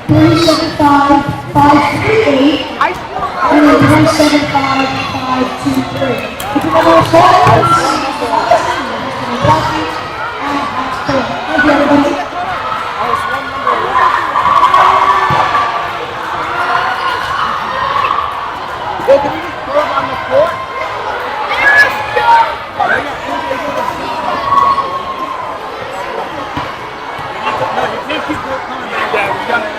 375-538, and then 375-523. If you want to call, please see Mr. Robinson and Mr. McCarthy at halftime. Thank you, everybody. Yo, can we just throw it on the floor? No, you can't keep coming back. Yeah, we got it.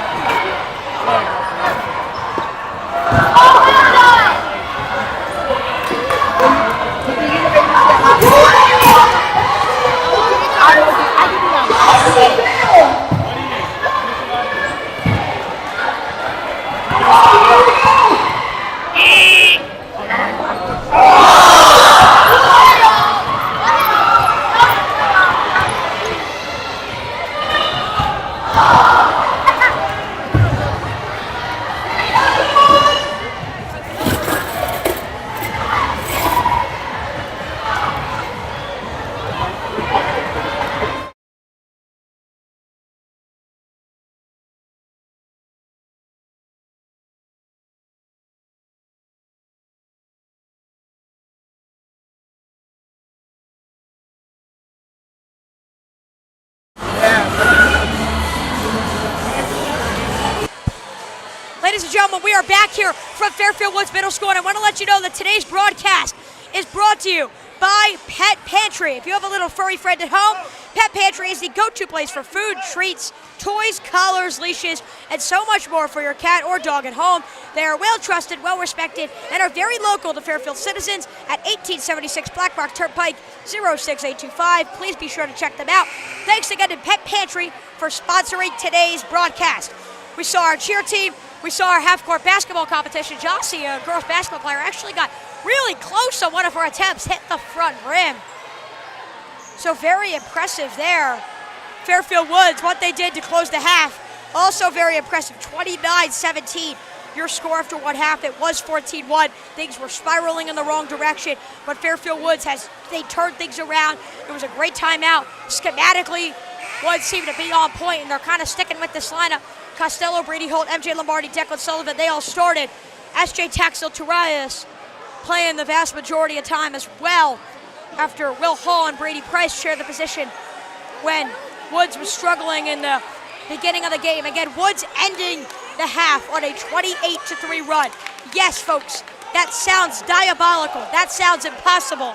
gentlemen, we are back here from Fairfield Woods Middle School, and I want to let you know that today's broadcast is brought to you by Pet Pantry. If you have a little furry friend at home, Pet Pantry is the go-to place for food, treats, toys, collars, leashes, and so much more for your cat or dog at home. They are well-trusted, well-respected, and are very local to Fairfield citizens at 1876 Black Rock Turnpike, 06825. Please be sure to check them out. Thanks again to Pet Pantry for sponsoring today's broadcast. We saw our cheer team. We saw our half-court basketball competition. Jossie, a girls basketball player, actually got really close on one of her attempts, hit the front rim. So very impressive there. Fairfield Woods, what they did to close the half, also very impressive, 29-17. Your score after one half, it was 14-1. Things were spiraling in the wrong direction, but Fairfield Woods they turned things around. It was a great timeout. Schematically, Woods seemed to be on point, and they're kind of sticking with this lineup. Costello, Brady Holt, MJ Lombardi, Declan Sullivan, they all started. SJ Taxel Turias playing the vast majority of time as well, after Will Hall and Brady Price shared the position when Woods was struggling in the beginning of the game. Again, Woods ending the half on a 28-3 run. Yes, folks, that sounds diabolical. That sounds impossible.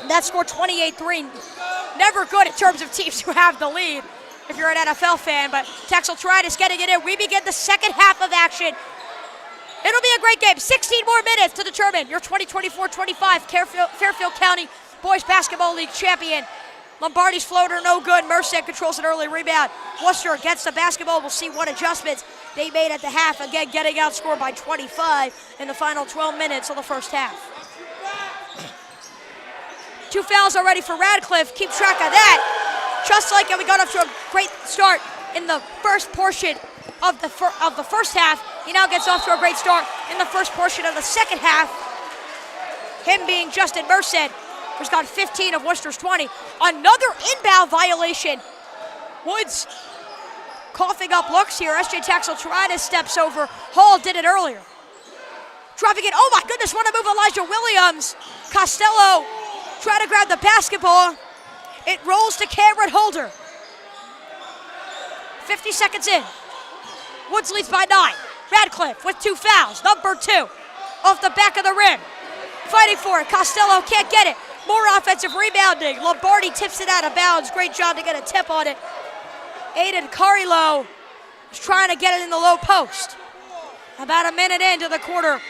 That score 28-3, never good in terms of teams who have the lead if you're an NFL fan, but Taxel Turias getting it in. We begin the second half of action. It'll be a great game. 16 more minutes to determine your 2024-25 Fairfield County Boys Basketball League champion. Lombardi's floater, no good. Merced controls an early rebound. Worcester gets the basketball. We'll see what adjustments they made at the half. Again, getting outscored by 25 in the final 12 minutes of the first half. 2 fouls already for Radcliffe. Keep track of that. Just like we got off to a great start in the first portion of the first half, he now gets off to a great start in the first portion of the second half. Him being Justin Merced, who's got 15 of Worcester's 20. Another inbound violation. Woods coughing up looks here. SJ Taxel Turias steps over. Hall did it earlier. Driving it, oh my goodness, what a move, Elijah Williams. Costello trying to grab the basketball. It rolls to Cameron Holder. 50 seconds in. Woods leads by 9. Radcliffe with 2 fouls. Number 2 off the back of the rim. Fighting for it. Costello can't get it. More offensive rebounding. Lombardi tips it out of bounds. Great job to get a tip on it. Aiden Carilo is trying to get it in the low post. About a minute into the quarter,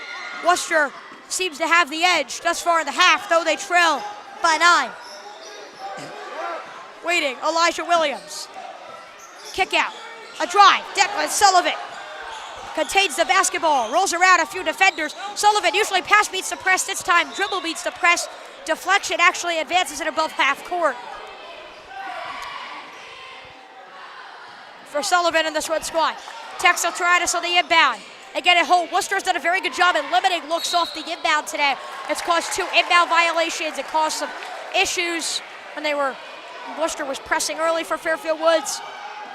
Worcester seems to have the edge thus far in the half, though they trail by 9. Waiting, Elijah Williams. Kick out. A drive. Declan Sullivan contains the basketball. Rolls around a few defenders. Sullivan usually pass beats the press. This time dribble beats the press. Deflection actually advances it above half court. For Sullivan and the Swift squad. Taxel Turias on the inbound. Again, at home, Worcester's done a very good job at limiting looks off the inbound today. It's caused 2 inbound violations. It caused some issues when Worcester was pressing early for Fairfield Woods.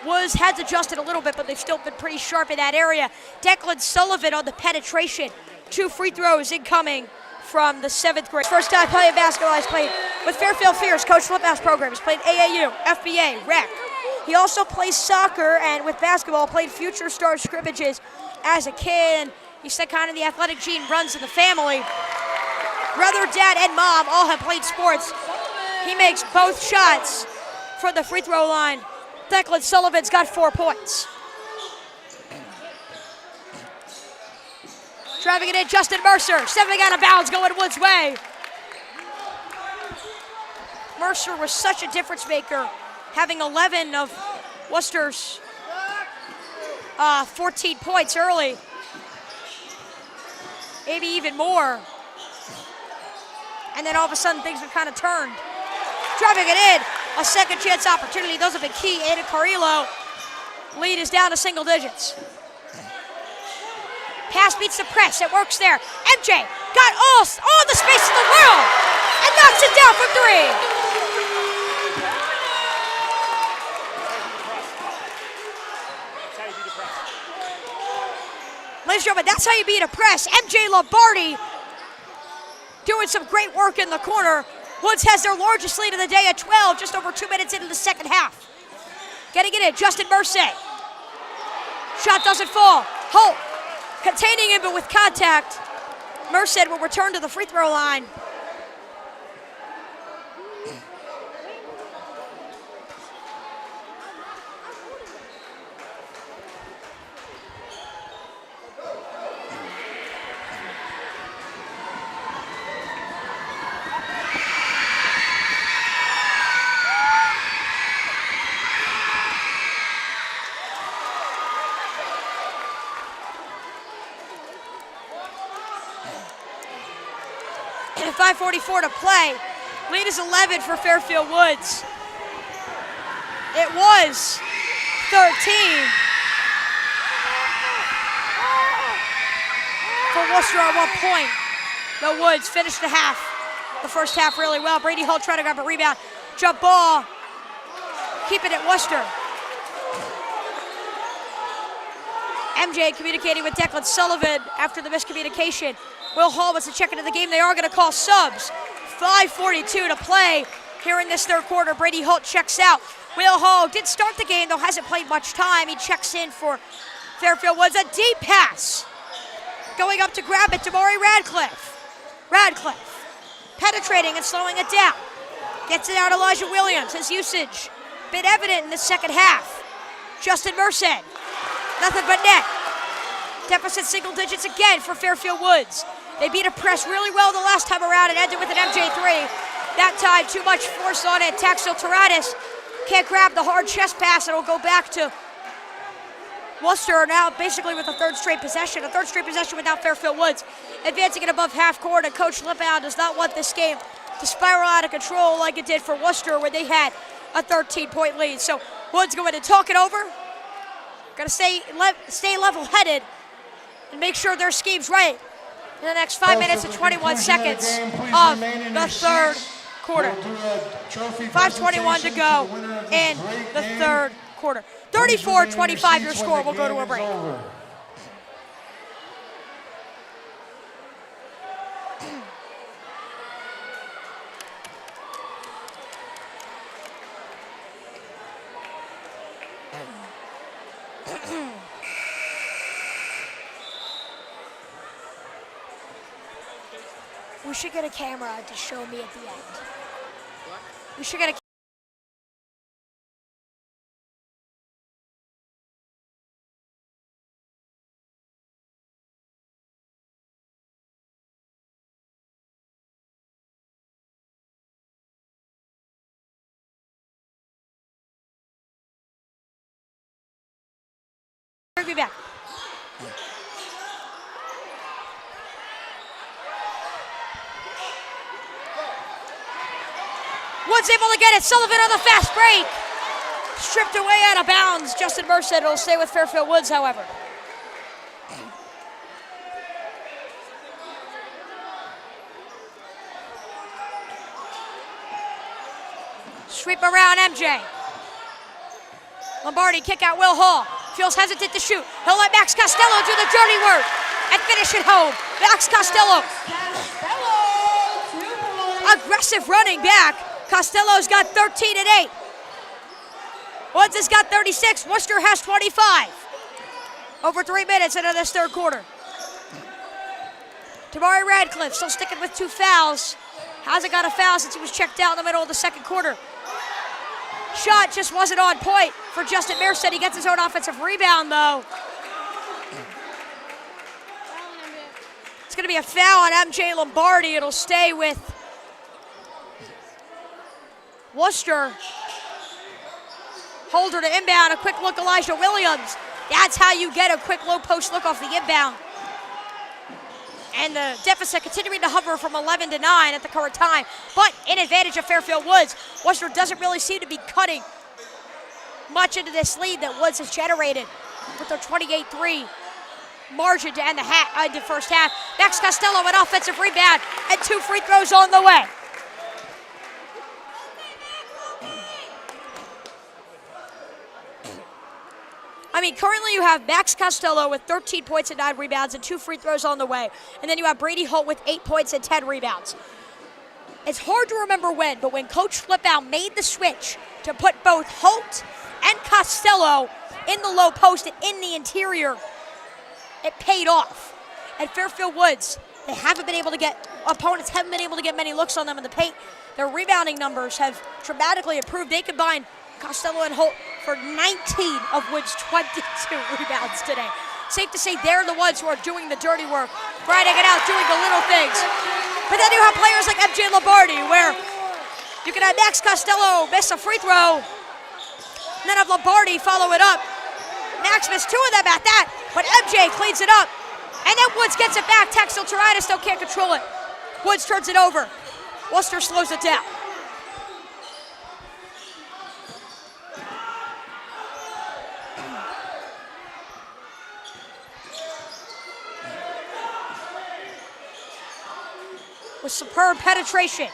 Woods has adjusted a little bit, but they've still been pretty sharp in that area. Declan Sullivan on the penetration. 2 free throws incoming from the 7th grade. First time playing basketball, he's played with Fairfield Fierce, Coach Fliphouse program. He's played AAU, FBA, REC. He also plays soccer and with basketball played Future Star scrimmages as a kid. He said kind of the athletic gene runs in the family. Brother, dad, and mom all have played sports. He makes both shots from the free throw line. Declan Sullivan's got 4 points. Driving it in, Justin Mercer, stepping out of bounds, going Woods' way. Mercer was such a difference maker, having 11 of Worcester's 14 points early. Maybe even more. And then all of a sudden things have kind of turned. Driving it in, a second chance opportunity. Those have been key. Aiden Carilo, lead is down to single digits. Pass beats the press, it works there. MJ got all the space in the world and knocks it down from 3. Ladies and gentlemen, that's how you beat a press. MJ Lombardi doing some great work in the corner. Woods has their largest lead of the day at 12, just over 2 minutes into the second half. Getting it in, Justin Merced. Shot doesn't fall. Holt Containing him, but with contact. Merced will return to the free throw line. And 5:44 to play. Lead is 11 for Fairfield Woods. It was 13 for Wooster at one point. The Woods finished the first half really well. Brady Holt trying to grab a rebound. Jump ball. Keeping it Wooster. MJ communicating with Declan Sullivan after the miscommunication. Will Hall wants to check into the game. They are going to call subs. 5:42 to play here in this third quarter. Brady Holt checks out. Will Hall did start the game, though hasn't played much time. He checks in for Fairfield Woods. A deep pass. Going up to grab it, Damari Radcliffe. Radcliffe penetrating and slowing it down. Gets it out Elijah Williams. His usage been evident in the second half. Justin Merced. Nothing but net. Deficit single digits again for Fairfield Woods. They beat a press really well the last time around and ended with an MJ3. That time, too much force on it. Taxil Taranis can't grab the hard chest pass, and it'll go back to Wooster now basically with a third straight possession without Fairfield Woods. Advancing it above half court, and Coach Lippow does not want this game to spiral out of control like it did for Wooster when they had a 13-point lead. So Woods going to talk it over. Got to stay level-headed and make sure their scheme's right in the next 5 minutes and 21 seconds of the third quarter. 5:21 to go in the third quarter. 34-25 your score. We'll go to a break. We should get a camera to show me at the end. We should get a Bring me back. Woods able to get it. Sullivan on the fast break. Stripped away out of bounds. Justin Merced will stay with Fairfield Woods, however. Sweep around MJ. Lombardi kick out Will Hall. Feels hesitant to shoot. He'll let Max Costello do the dirty work and finish it home. Max Costello. Aggressive running back. Costello's got 13 and 8. Woods has got 36. Wooster has 25. Over 3 minutes into this third quarter. Damari Radcliffe still sticking with 2 fouls. Hasn't got a foul since he was checked out in the middle of the second quarter. Shot just wasn't on point for Justin Merced. He gets his own offensive rebound, though. It's going to be a foul on MJ Lombardi. It'll stay with Wooster. Holder to inbound. A quick look, Elijah Williams. That's how you get a quick low post look off the inbound. And the deficit continuing to hover from 11 to 9 at the current time, but in advantage of Fairfield Woods. Wooster doesn't really seem to be cutting much into this lead that Woods has generated with their 28-3 margin to end the first half. Max Costello, an offensive rebound, and 2 free throws on the way. I mean, currently you have Max Costello with 13 points and 9 rebounds and 2 free throws on the way. And then you have Brady Holt with 8 points and 10 rebounds. It's hard to remember when, but when Coach Lippow made the switch to put both Holt and Costello in the low post and in the interior, it paid off. At Fairfield Woods, opponents haven't been able to get many looks on them in the paint. Their rebounding numbers have dramatically improved. They combined, Costello and Holt, for 19 of Woods' 22 rebounds today. Safe to say they're the ones who are doing the dirty work, grinding it out, doing the little things. But then you have players like MJ Lombardi, where you can have Max Costello miss a free throw, and then have Lombardi follow it up. Max missed 2 of them at that, but MJ cleans it up. And then Woods gets it back. Texel Torada still can't control it. Woods turns it over. Wooster slows it down. With superb penetration.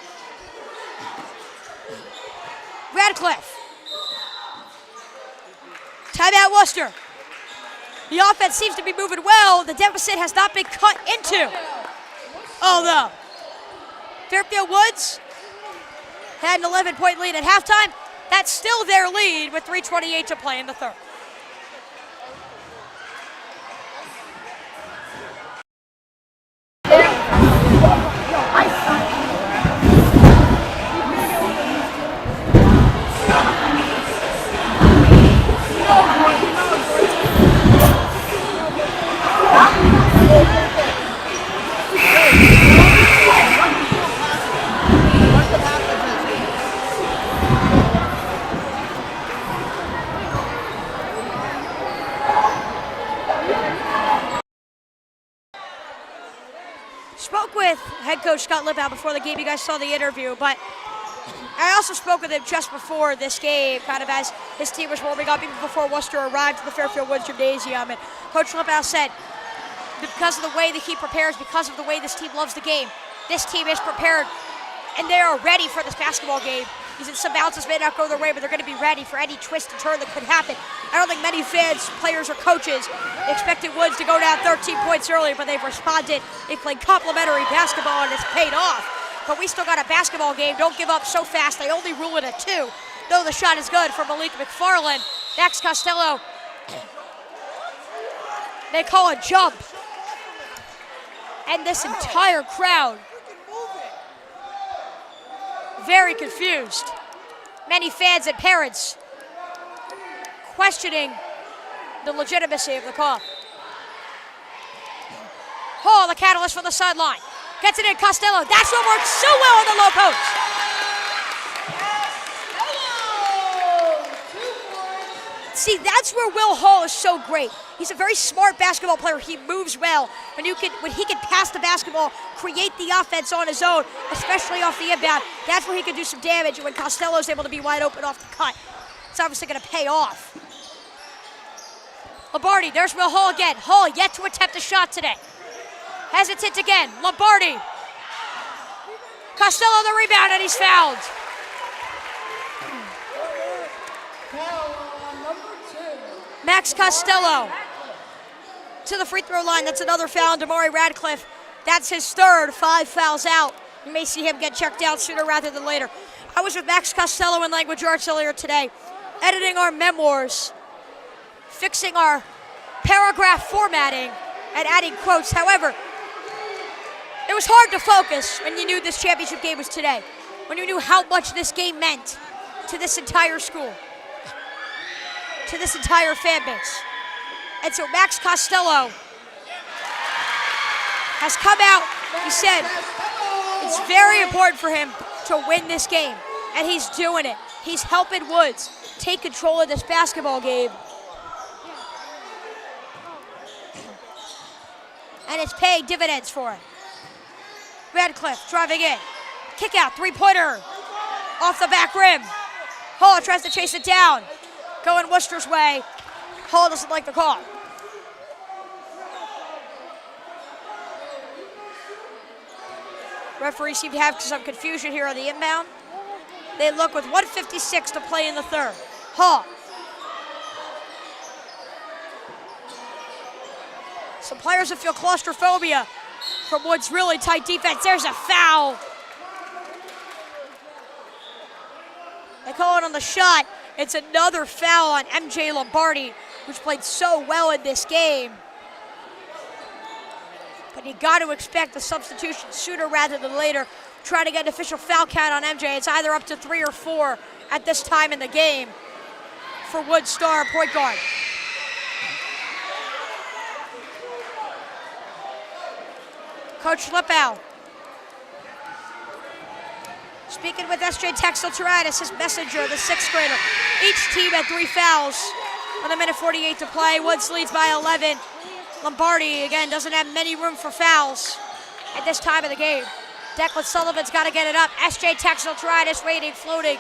Radcliffe. Timeout Wooster. The offense seems to be moving well. The deficit has not been cut into. Although Fairfield Woods had an 11-point lead at halftime. That's still their lead with 3:28 to play in the third. Spoke with head coach Scott Lipow before the game. You guys saw the interview, but I also spoke with him just before this game, kind of as his team was warming up, even before Wooster arrived at the Fairfield Woods Gymnasium. And Coach Lipow said, because of the way that he prepares, because of the way this team loves the game, this team is prepared, and they are ready for this basketball game. He said some bounces may not go their way, but they're going to be ready for any twist and turn that could happen. I don't think many fans, players, or coaches expected Woods to go down 13 points earlier, but they've responded. They've played complimentary basketball, and it's paid off. But we still got a basketball game. Don't give up so fast. They only rule it at 2. Though the shot is good for Malik McFarland. Max Costello. They call a jump. And this entire crowd very confused. Many fans and parents questioning the legitimacy of the call. Hall, the catalyst from the sideline. Gets it in, Costello. That's what works so well on the low post. See, that's where Will Hall is so great. He's a very smart basketball player. He moves well. When he can pass the basketball, create the offense on his own, especially off the inbound, that's where he can do some damage. And when Costello's able to be wide open off the cut, it's obviously going to pay off. Lombardi, there's Will Hall again. Hall yet to attempt a shot today. Hesitant again. Lombardi. Costello the rebound, and he's fouled. Max Costello to the free throw line. That's another foul on Damari Radcliffe. That's his third. 5 fouls out. You may see him get checked out sooner rather than later. I was with Max Costello in Language Arts earlier today, editing our memoirs, fixing our paragraph formatting, and adding quotes. However, it was hard to focus when you knew this championship game was today, when you knew how much this game meant to this entire school, to this entire fan base. And so Max Costello has come out. He said it's very important for him to win this game, and he's doing it. He's helping Woods take control of this basketball game. And it's paying dividends for him. Radcliffe driving in. Kick out, three-pointer. Off the back rim. Hall tries to chase it down. Going Wooster's way. Hall doesn't like the call. Referees seem to have some confusion here on the inbound. They look with 1:56 to play in the third. Hall. Some players that feel claustrophobia from Woods' really tight defense. There's a foul. They call it on the shot. It's another foul on MJ Lombardi, who's played so well in this game. But you got to expect the substitution sooner rather than later. Trying to get an official foul count on MJ. It's either up to 3 or 4 at this time in the game for Woods star point guard. Coach Ludlowe speaking with S.J. Texel-Turitis, his messenger, the 6th grader. Each team had 3 fouls with 1:48 to play. Woods leads by 11. Lombardi, again, doesn't have many room for fouls at this time of the game. Declan Sullivan's got to get it up. S.J. Texel-Turitis waiting, floating,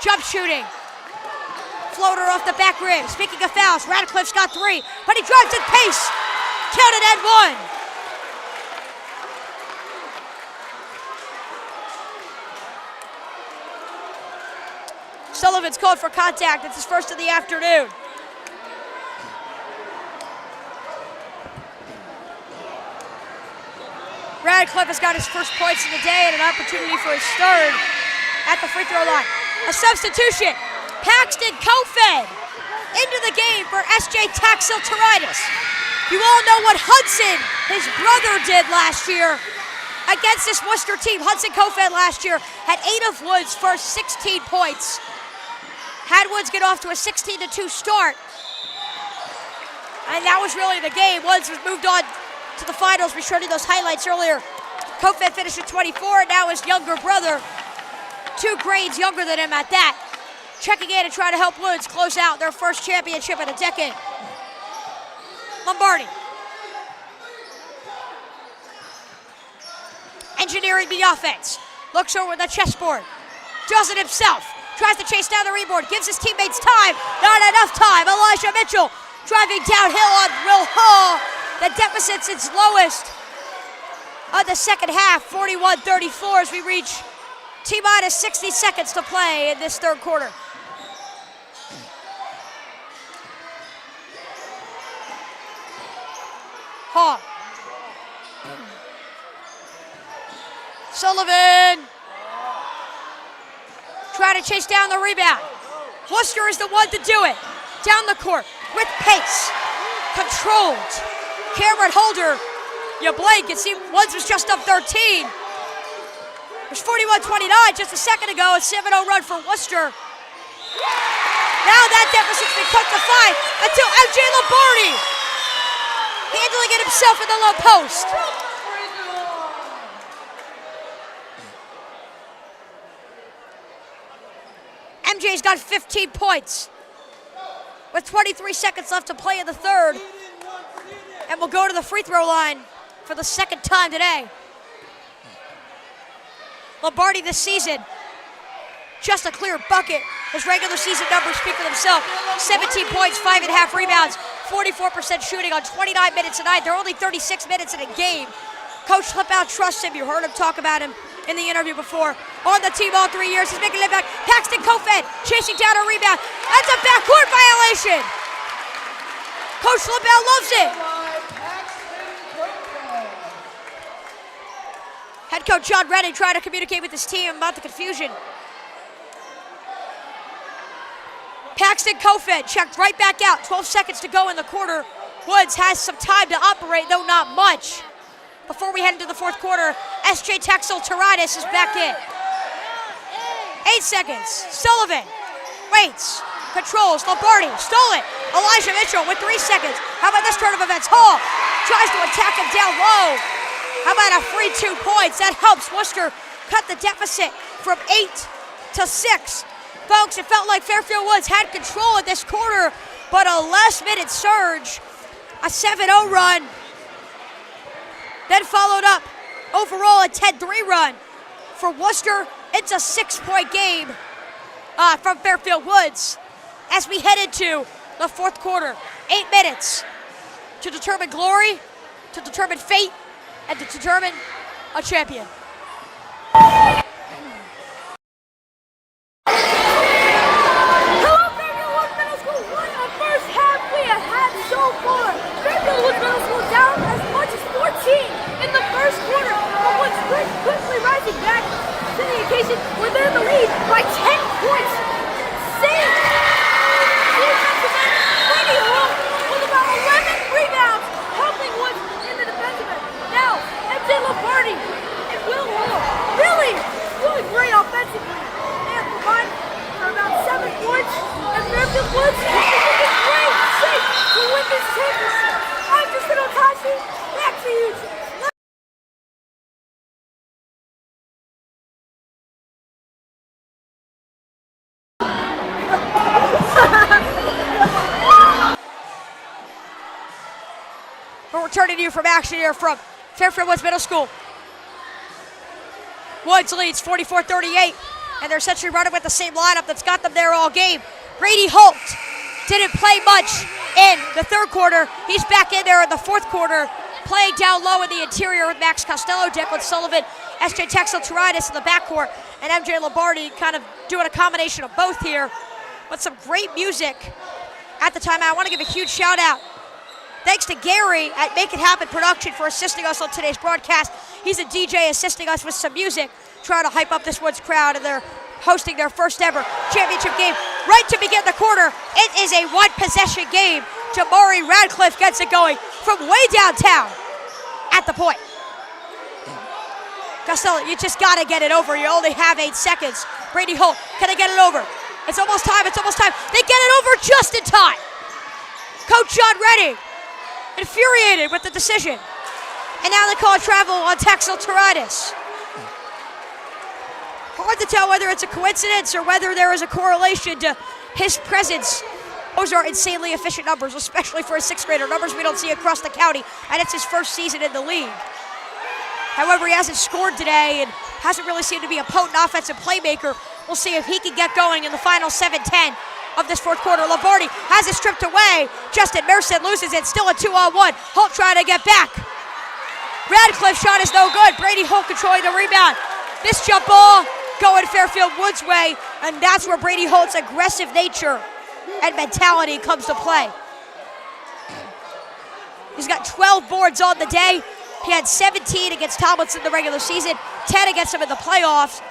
jump shooting. Floater off the back rim. Speaking of fouls, Radcliffe's got 3, but he drives at pace. Counted at 1. Sullivan's called for contact. It's his first of the afternoon. Radcliffe has got his first points of the day and an opportunity for his third at the free throw line. A substitution. Paxton Kofed into the game for S.J. Texel-Turitis. You all know what Hudson, his brother, did last year against this Worcester team. Hudson Kofed last year had 8 of Woods' first 16 points. Had Woods get off to a 16-2 start. And that was really the game. Woods was moved on to the finals. We showed you those highlights earlier. Kofed finished at 24, and now his younger brother, 2 grades younger than him at that, checking in and trying to help Woods close out their first championship in a decade. Lombardi. Engineering the offense. Looks over the chessboard. Does it himself. Tries to chase down the rebound. Gives his teammates time. Not enough time. Elijah Mitchell driving downhill on Will Hall. The deficit's its lowest of the second half. 41-34 as we reach T-minus 60 seconds to play in this third quarter. Hall. Sullivan. Trying to chase down the rebound. Wooster is the one to do it. Down the court with pace. Controlled. Cameron Holder. You blink and see Woods was just up 13. It was 41-29 just a second ago. A 7-0 run for Wooster. Now that deficit's been cut to 5 until MJ Lombardi handling it himself in the low post. MJ's got 15 points with 23 seconds left to play in the third, and will go to the free throw line for the second time today. Lombardi this season, just a clear bucket. His regular season numbers speak for themselves. 17 points, 5.5 rebounds, 44% shooting on 29 minutes a night. There are only 36 minutes in a game. Coach Ludlowe trusts him. You heard him talk about him in the interview before. On the team all 3 years. He's making it back. Paxton Kofed chasing down a rebound. That's a backcourt violation. Coach Ludlowe loves it. Head coach John Redding trying to communicate with his team about the confusion. Paxton Kofed checked right back out. 12 seconds to go in the quarter. Woods has some time to operate, though not much. Before we head into the fourth quarter, S.J. Texel-Turitis is back in. 8 seconds. Sullivan waits, controls. Lombardi stole it. Elijah Mitchell with 3 seconds. How about this turn of events? Hall tries to attack him down low. How about a free 2 points? That helps Wooster cut the deficit from 8 to 6. Folks, it felt like Fairfield Woods had control of this quarter, but a last-minute surge, a 7-0 run, then followed up overall a 10-3 run for Wooster. It's a 6-point game from Fairfield Woods as we head into the fourth quarter. 8 minutes to determine glory, to determine fate, and to determine a champion. Where they're in the lead by 10 points. Insane. Defensive end, Brady Hall with about 11 rebounds, helping Woods in the defensive end. Now, Back to you. We're returning to you from action here from Fairfield Woods Middle School. Woods leads 44-38, and they're essentially running with the same lineup that's got them there all game. Brady Holt didn't play much in the third quarter. He's back in there in the fourth quarter, playing down low in the interior with Max Costello, Declan Sullivan, S.J. Texel-Turitis in the backcourt, and M.J. Lombardi kind of doing a combination of both here. But some great music at the time. I want to give a huge shout out. Thanks to Gary at Make It Happen Production for assisting us on today's broadcast. He's a DJ assisting us with some music, trying to hype up this Woods crowd, and they're hosting their first ever championship game right to begin the quarter. It is a one-possession game. Jamari Radcliffe gets it going from way downtown at the point. Costello, you just got to get it over. You only have 8 seconds. Brady Holt, can they get it over? It's almost time. It's almost time. They get it over just in time. Coach John Redding, infuriated with the decision. And now they call travel on Texel-Turitis. Hard to tell whether it's a coincidence or whether there is a correlation to his presence. Those are insanely efficient numbers, especially for a sixth grader. Numbers we don't see across the county, and it's his first season in the league. However, he hasn't scored today and hasn't really seemed to be a potent offensive playmaker. We'll see if he can get going in the final 7-10 of this fourth quarter. Lombardi has it stripped away. Justin Mercer loses it. Still a 2-on-1. Holt trying to get back. Radcliffe shot is no good. Brady Holt controlling the rebound. This jump ball going Fairfield Woods' way, and that's where Brady Holt's aggressive nature and mentality comes to play. He's got 12 boards on the day. He had 17 against Tomlinson in the regular season, 10 against him in the playoffs.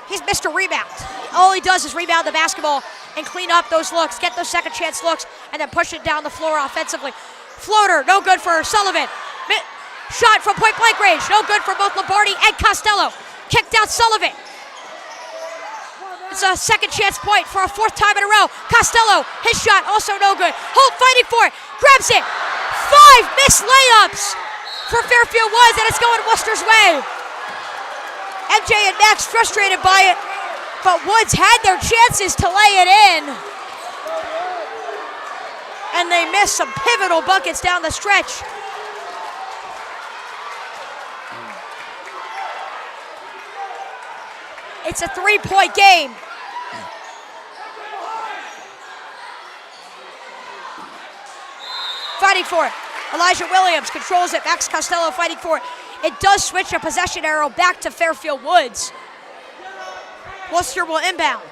He's Mr. Rebound. All he does is rebound the basketball and clean up those looks, get those second chance looks, and then push it down the floor offensively. Floater, no good for Sullivan. Shot from point blank range, no good for both Lombardi and Costello. Kicked out Sullivan. It's a second chance point for a fourth time in a row. Costello, his shot also no good. Holt fighting for it, grabs it. 5 missed layups for Fairfield Woods, and it's going Wooster's way. MJ and Max frustrated by it, but Woods had their chances to lay it in. And they missed some pivotal buckets down the stretch. It's a 3-point game. Fighting for it. Elijah Williams controls it. Max Costello fighting for it. It does switch a possession arrow back to Fairfield Woods. Wooster will inbound.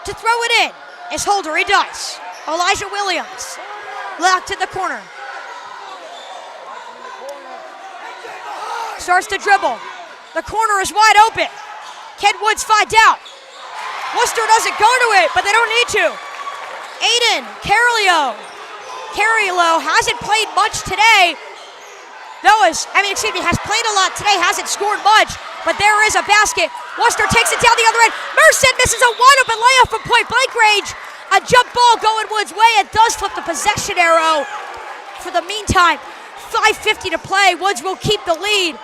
To throw it in is Holder. He does. Elijah Williams locked in the corner. Starts to dribble. The corner is wide open. Can Woods find out? Wooster doesn't go to it, but they don't need to. Aiden Carrillo. Carrillo hasn't played much today. Has played a lot today, hasn't scored much, but there is a basket. Wooster takes it down the other end. Merced misses a wide open layup from point blank range. A jump ball going Woods' way. It does flip the possession arrow. For the meantime, 5:50 to play. Woods will keep the lead.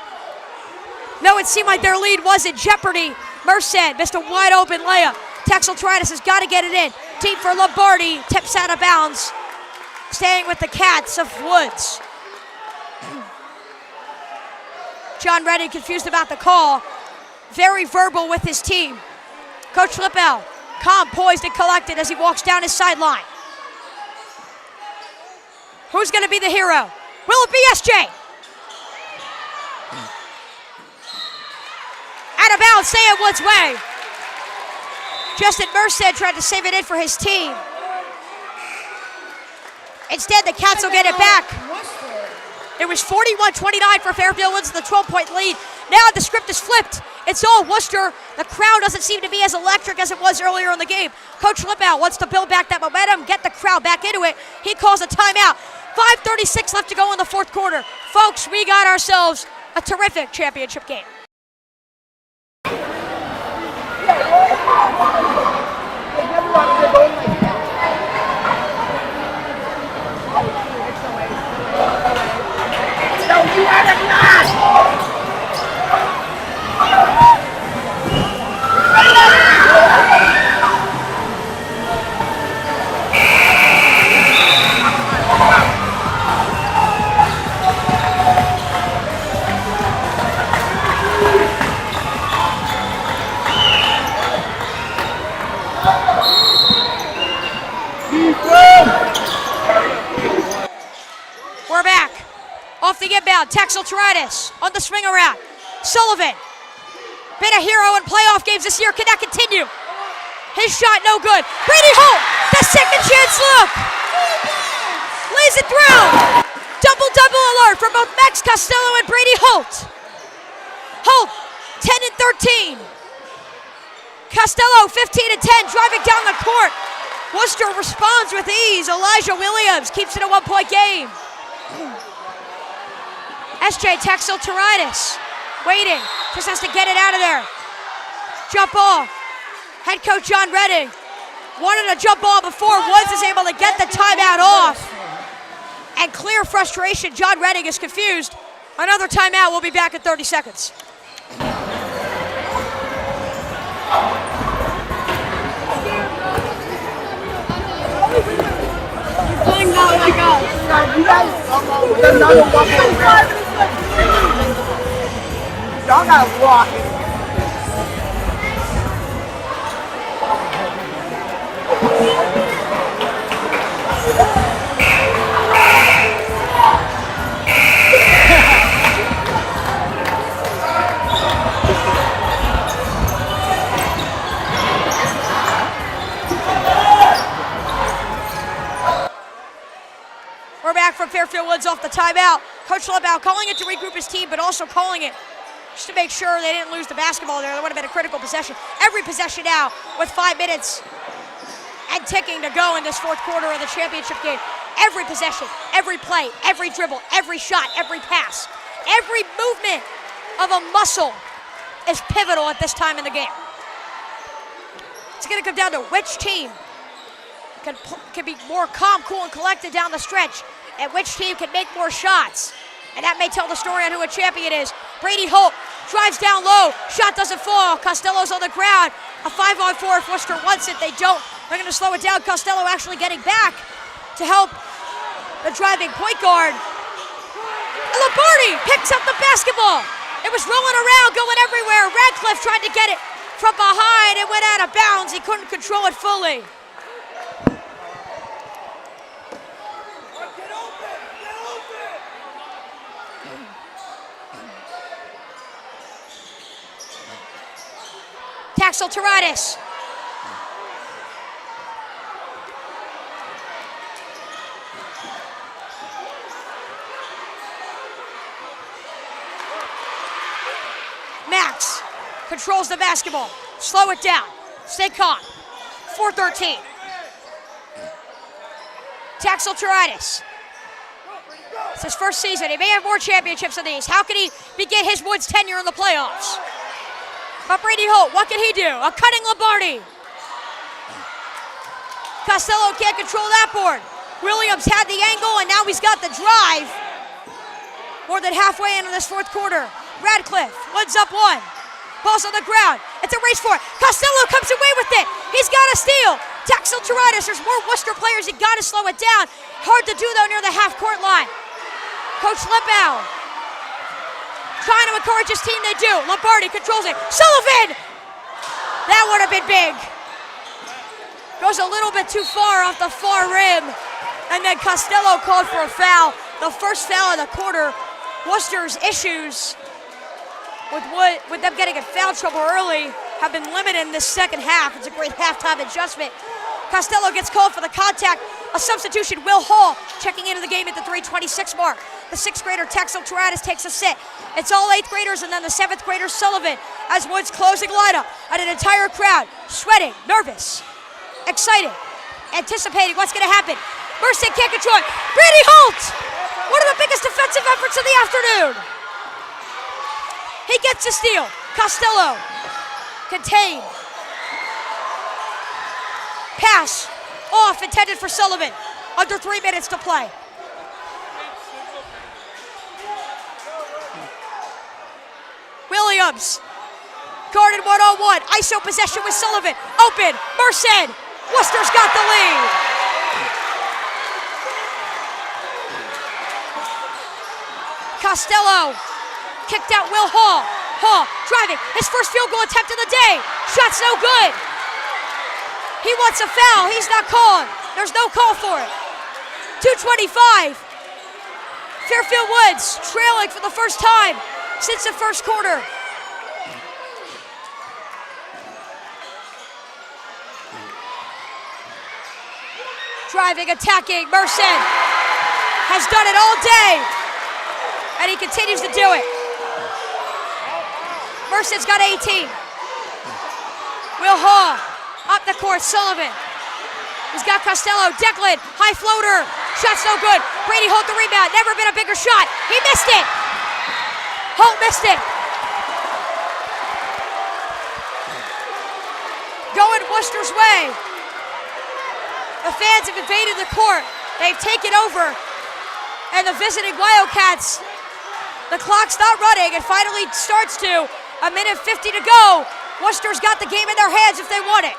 No, it seemed like their lead was in jeopardy. Merced missed a wide open layup. Texel-Turitis has got to get it in. Deep for Lombardi, tips out of bounds. Staying with the Cats of Woods. John Redding confused about the call. Very verbal with his team. Coach Lippel, calm, poised, and collected as he walks down his sideline. Who's going to be the hero? Will it be SJ? Out of bounds, stay at Woods' way. Justin Merced tried to save it in for his team. Instead, the Cats will get it back. It was 41-29 for Fairfield Woods, the 12-point lead. Now the script is flipped. It's all Wooster. The crowd doesn't seem to be as electric as it was earlier in the game. Coach Lippel wants to build back that momentum, get the crowd back into it. He calls a timeout. 5:36 left to go in the fourth quarter. Folks, we got ourselves a terrific championship game. timeout. Taxel-Toritis on the swing around. Sullivan, been a hero in playoff games this year. Can that continue? His shot no good. Brady Holt, the second chance look. Lays it through. Double alert for both Max Costello and Brady Holt. Holt, 10 and 13. Costello, 15 and 10, driving down the court. Wooster responds with ease. Elijah Williams keeps it a 1-point game. SJ Taxel-Toritis waiting, just has to get it out of there. Jump ball. Head coach John Redding wanted a jump ball before. Woods is able to get the timeout off. And clear frustration. John Redding is confused. Another timeout. We'll be back in 30 seconds. Playing that like us. You guys, there's another one more round. Y'all gotta walk it. We're back from Fairfield Woods off the timeout. Coach Ludlowe calling it to regroup his team, but also calling it just to make sure they didn't lose the basketball there. That would have been a critical possession. Every possession now with 5 minutes and ticking to go in this fourth quarter of the championship game. Every possession, every play, every dribble, every shot, every pass, every movement of a muscle is pivotal at this time in the game. It's going to come down to which team can be more calm, cool, and collected down the stretch, and which team can make more shots. And that may tell the story on who a champion is. Brady Holt drives down low. Shot doesn't fall. Costello's on the ground. A 5-on-4 if Wooster wants it. They don't. They're going to slow it down. Costello actually getting back to help the driving point guard. Lombardi picks up the basketball. It was rolling around, going everywhere. Radcliffe tried to get it from behind. It went out of bounds. He couldn't control it fully. Taxel-Toritis. Max controls the basketball. Slow it down. Stay calm. 4-13. Taxel-Toritis. It's his first season. He may have more championships than these. How can he begin his Woods tenure in the playoffs? But Brady Holt, what can he do? A cutting Lombardi. Costello can't control that board. Williams had the angle, and now he's got the drive. More than halfway into this fourth quarter. Radcliffe, Woods up 1. Ball's on the ground. It's a race for it. Costello comes away with it. He's got a steal. Taxel-Toritis, there's more Wooster players. You got to slow it down. Hard to do, though, near the half-court line. Coach Ludlowe trying to encourage his team. They do. Lombardi controls it. Sullivan! That would have been big. Goes a little bit too far off the far rim. And then Costello called for a foul. The first foul of the quarter. Wooster's issues with them getting in foul trouble early have been limited in this second half. It's a great halftime adjustment. Costello gets called for the contact. A substitution, Will Hall, checking into the game at the 3:26 mark. The 6th grader, Taxel-Toritis, takes a sit. It's all 8th graders and then the 7th grader, Sullivan, as Woods' closing lineup. And an entire crowd sweating, nervous, excited, anticipating what's going to happen. Mercy can't control it. Brady Holt, one of the biggest defensive efforts of the afternoon. He gets the steal. Costello, contained. Pass off, intended for Sullivan. Under 3 minutes to play. Williams, guarded 1-on-1. ISO possession with Sullivan. Open, Merced. Wooster's got the lead. Costello kicked out Will Hall. Hall driving, his first field goal attempt of the day. Shot's no good. He wants a foul, he's not calling. There's no call for it. 2:25. Fairfield Woods trailing for the first time since the first quarter. Driving, attacking, Merson has done it all day, and he continues to do it. Merson's got 18. Will Hall, up the court, Sullivan. He's got Costello, Declan, high floater, shot's no good. Brady Holt the rebound, never been a bigger shot. He missed it. Holt missed it. Going Worcester's way. The fans have invaded the court. They've taken over. And the visiting Wildcats, the clock's not running. It finally starts to. A minute 50 to go. Worcester's got the game in their hands if they want it.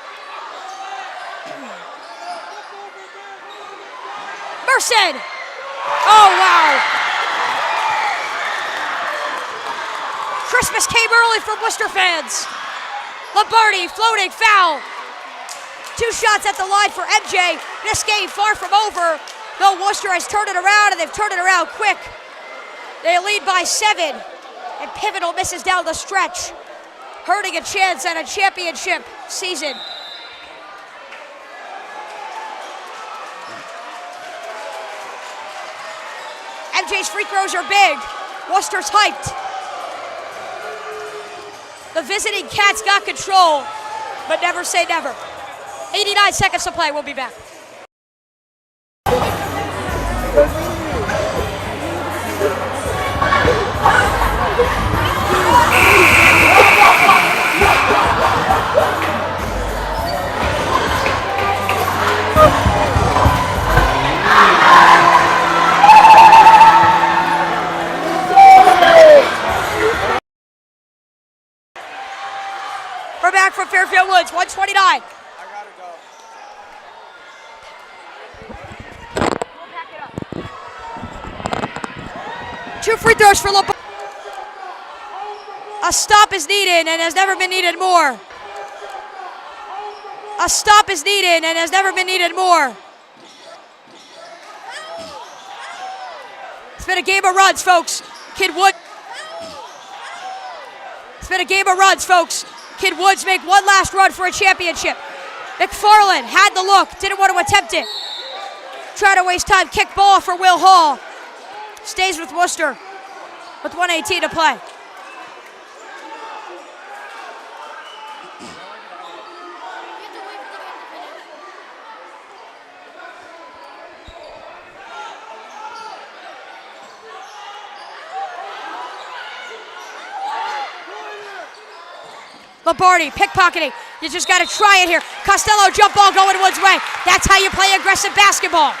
Merson. Oh, wow. Christmas came early for Worcester fans. Lombardi floating foul. 2 shots at the line for MJ. This game far from over, though Worcester has turned it around, and they've turned it around quick. They lead by 7, and Pivotal misses down the stretch, hurting a chance at a championship season. MJ's free throws are big. Worcester's hyped. The visiting Cats got control, but never say never. 89 seconds to play. We'll be back. We're back from Fairfield Woods, 129. 2 free throws for Lombardi. A stop is needed and has never been needed more. A stop is needed and has never been needed more. It's been a game of runs, folks. Kid Woods make one last run for a championship. McFarland had the look, didn't want to attempt it. Try to waste time, kick ball for Will Hall. Stays with Worcester with 1:18 to play. Lombardi, pickpocketing. You just got to try it here. Costello, jump ball going Woods' way. That's how you play aggressive basketball.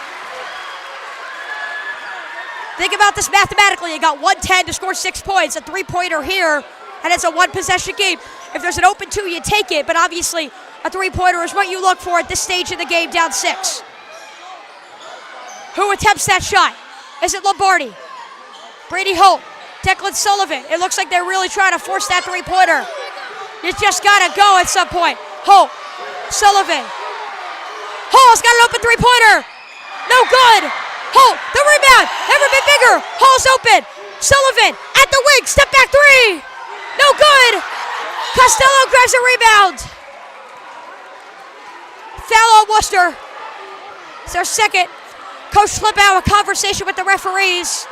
Think about this mathematically. You got 110 to score 6 points, a 3-pointer here, and it's a 1-possession game. If there's an open 2, you take it, but obviously a 3-pointer is what you look for at this stage of the game, down 6. Who attempts that shot? Is it Lombardi? Brady Holt, Declan Sullivan. It looks like they're really trying to force that 3-pointer. You just gotta go at some point. Holt, Sullivan. Hall's got an open 3-pointer. No good. Holt, the rebound, never been bigger. Hall's open. Sullivan at the wing, step back 3. No good. Costello grabs a rebound. Foul on Wooster. It's their second. Coach Slipbow, a conversation with the referees.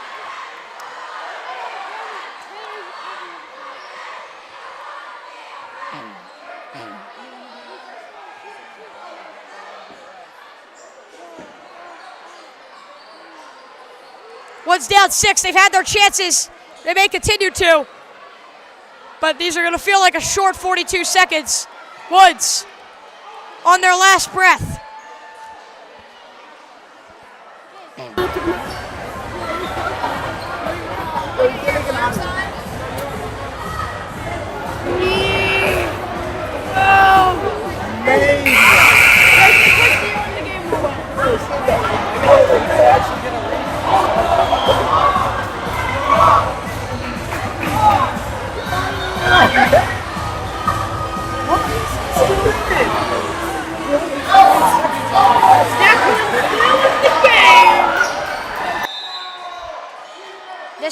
Woods down 6. They've had their chances. They may continue to. But these are going to feel like a short 42 seconds. Woods on their last breath.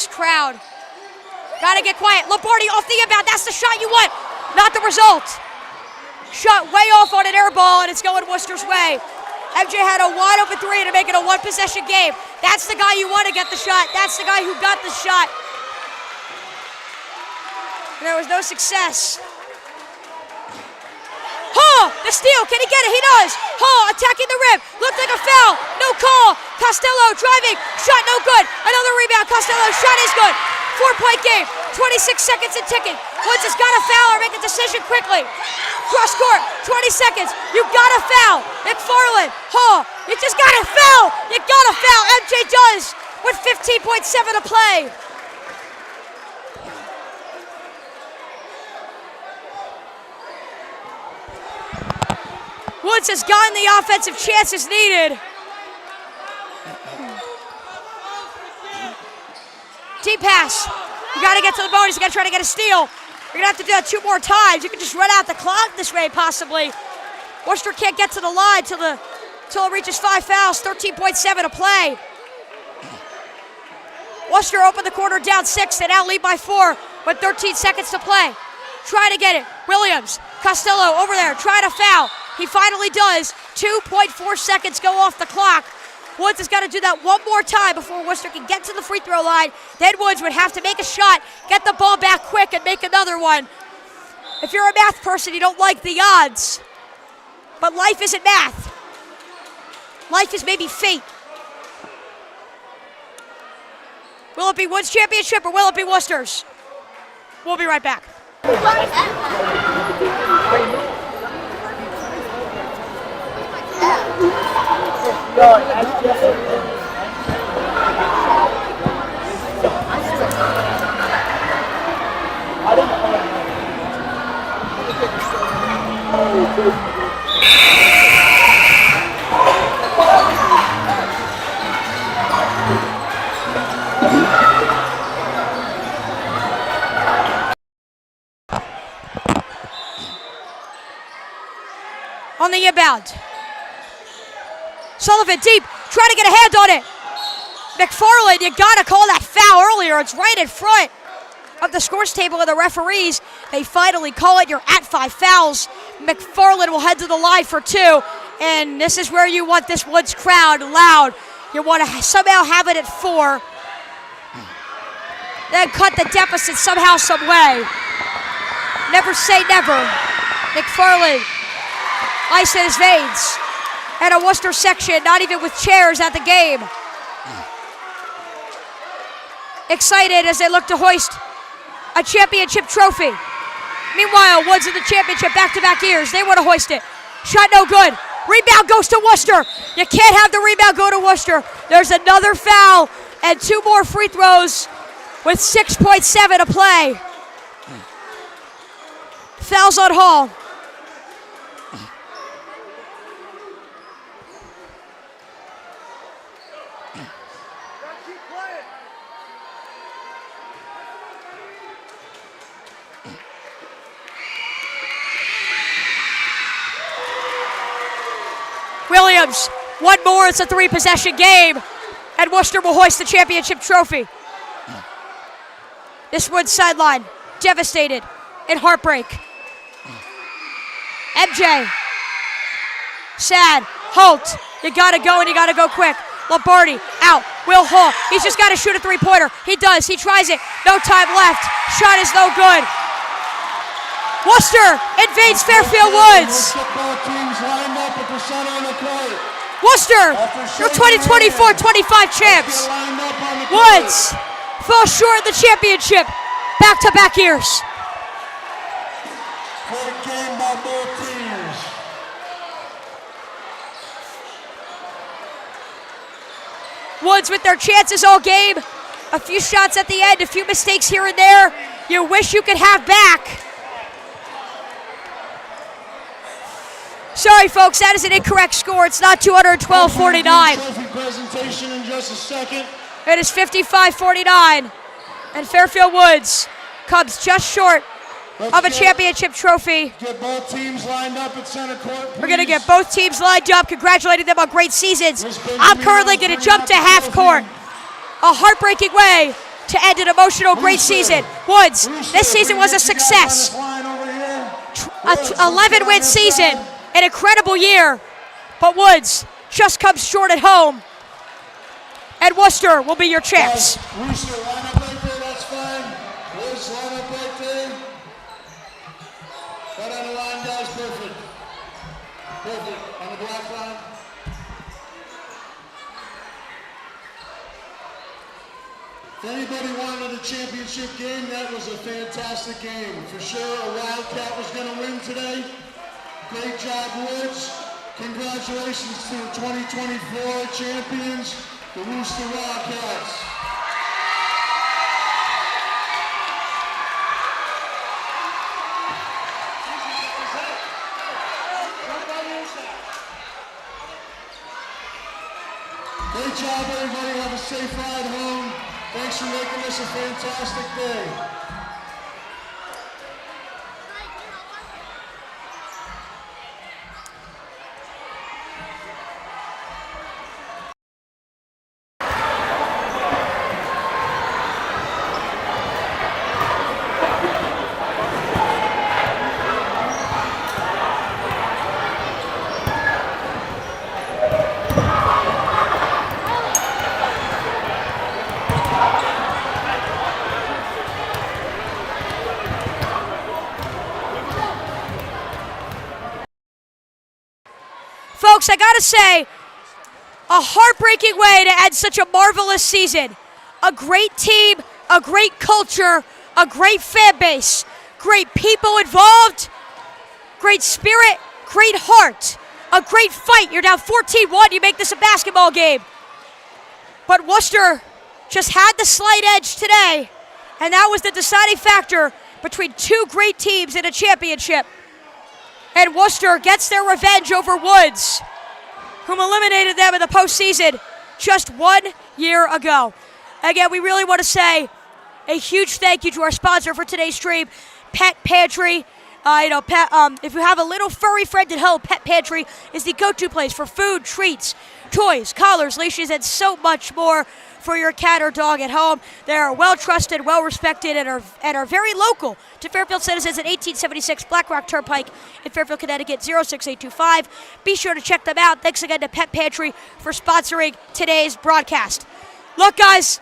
this crowd. Gotta get quiet. Lombardi off the inbound. That's the shot you want. Not the result. Shot way off on an air ball, and it's going Worcester's way. MJ had a wide open three to make it a one-possession game. That's the guy you want to get the shot. That's the guy who got the shot. And there was no success. The steal, can he get it? He does. Attacking the rim, looked like a foul. No call. Costello driving, shot no good. Another rebound, Costello, shot is good. 4-point game, 26 seconds and ticking. Woods has got to foul or make a decision quickly. Cross court, 20 seconds. You got to foul. McFarland, you just got to foul. You got to foul. MJ does with 15.7 to play. Woods has gotten the offensive chances needed. Deep pass. You got to get to the bonus. You got to try to get a steal. You're going to have to do that 2 more times. You can just run out the clock this way, possibly. Worcester can't get to the line till it reaches 5 fouls. 13.7 to play. Worcester opened the quarter down 6. They now lead by 4 with 13 seconds to play. Try to get it. Williams, Costello over there, try to foul. He finally does. 2.4 seconds go off the clock. Woods has got to do that one more time before Worcester can get to the free throw line. Then Woods would have to make a shot, get the ball back quick, and make another one. If you're a math person, you don't like the odds. But life isn't math. Life is maybe fate. Will it be Woods' championship or will it be Worcester's? We'll be right back. On the inbound. Sullivan deep, trying to get a hand on it. McFarland, you gotta call that foul earlier. It's right in front of the scores table of the referees. They finally call it. You're at 5 fouls. McFarland will head to the line for 2. And this is where you want this Woods crowd loud. You want to somehow have it at 4. Then cut the deficit somehow, some way. Never say never. McFarland, ice in his veins. And a Worcester section, not even with chairs at the game. Excited as they look to hoist a championship trophy. Meanwhile, Woods in the championship back-to-back years. They want to hoist it. Shot no good. Rebound goes to Worcester. You can't have the rebound go to Worcester. There's another foul and 2 more free throws with 6.7 to play. Fouls on Hall. Williams, one more, it's a 3-possession game, and Worcester will hoist the championship trophy. This Woods sideline, devastated in heartbreak. MJ, sad, Holt, you gotta go and you gotta go quick. Lombardi, out, Will Hall, he's just gotta shoot a 3-pointer. He does, he tries it, no time left, shot is no good. Worcester invades Fairfield Woods. Worcester, your 2024-25 champs. Woods falls short of the championship. Back-to-back years. Woods with their chances all game. A few shots at the end, a few mistakes here and there. You wish you could have back. Sorry, folks, that is an incorrect score. It's not 212-49. Presentation in just a second. It is 55-49. And Fairfield Woods comes just short of a championship trophy. Get both teams lined up at center court, please. We're going to get both teams lined up, congratulating them on great seasons. I'm currently going to jump to half court. A heartbreaking way to end an emotional, great season. Woods, this season was a success. 11-win season, an incredible year, but Woods just comes short at home, and Wooster will be your champs. Wooster, line up right there, that's fine. Woods, line up right there. Right on the line, guys, perfect. Perfect, on the black line. If anybody wanted a championship game, that was a fantastic game. For sure, a Wildcat was going to win today. Great job, Woods. Congratulations to the 2024 champions, the Wooster Wildcats. Great job, everybody. Have a safe ride home. Thanks for making this a fantastic day. Folks, I gotta say, a heartbreaking way to end such a marvelous season. A great team, a great culture, a great fan base, great people involved, great spirit, great heart, a great fight. You're down 14-1, you make this a basketball game. But Wooster just had the slight edge today, and that was the deciding factor between two great teams in a championship. And Wooster gets their revenge over Woods, whom eliminated them in the postseason just 1 year ago. Again, we really want to say a huge thank you to our sponsor for today's stream, Pet Pantry. If you have a little furry friend at home, Pet Pantry is the go-to place for food, treats, toys, collars, leashes, and so much more for your cat or dog at home. They are well-trusted, well-respected, and are very local to Fairfield citizens at 1876 Black Rock Turnpike in Fairfield, Connecticut, 06825. Be sure to check them out. Thanks again to Pet Pantry for sponsoring today's broadcast. Look, guys,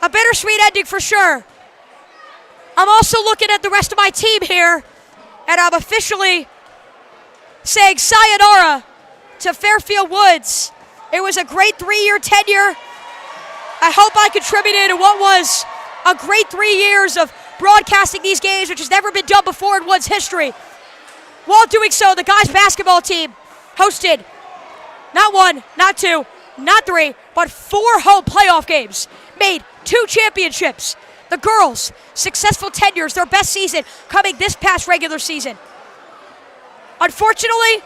a bittersweet ending for sure. I'm also looking at the rest of my team here, and I'm officially saying sayonara to Fairfield Woods. It was a great 3-year tenure. I hope I contributed to what was a great 3 years of broadcasting these games, which has never been done before in Woods history. While doing so, the guys' basketball team hosted not 1, not 2, not 3, but 4 home playoff games, made 2 championships. The girls, successful tenures, their best season coming this past regular season. Unfortunately,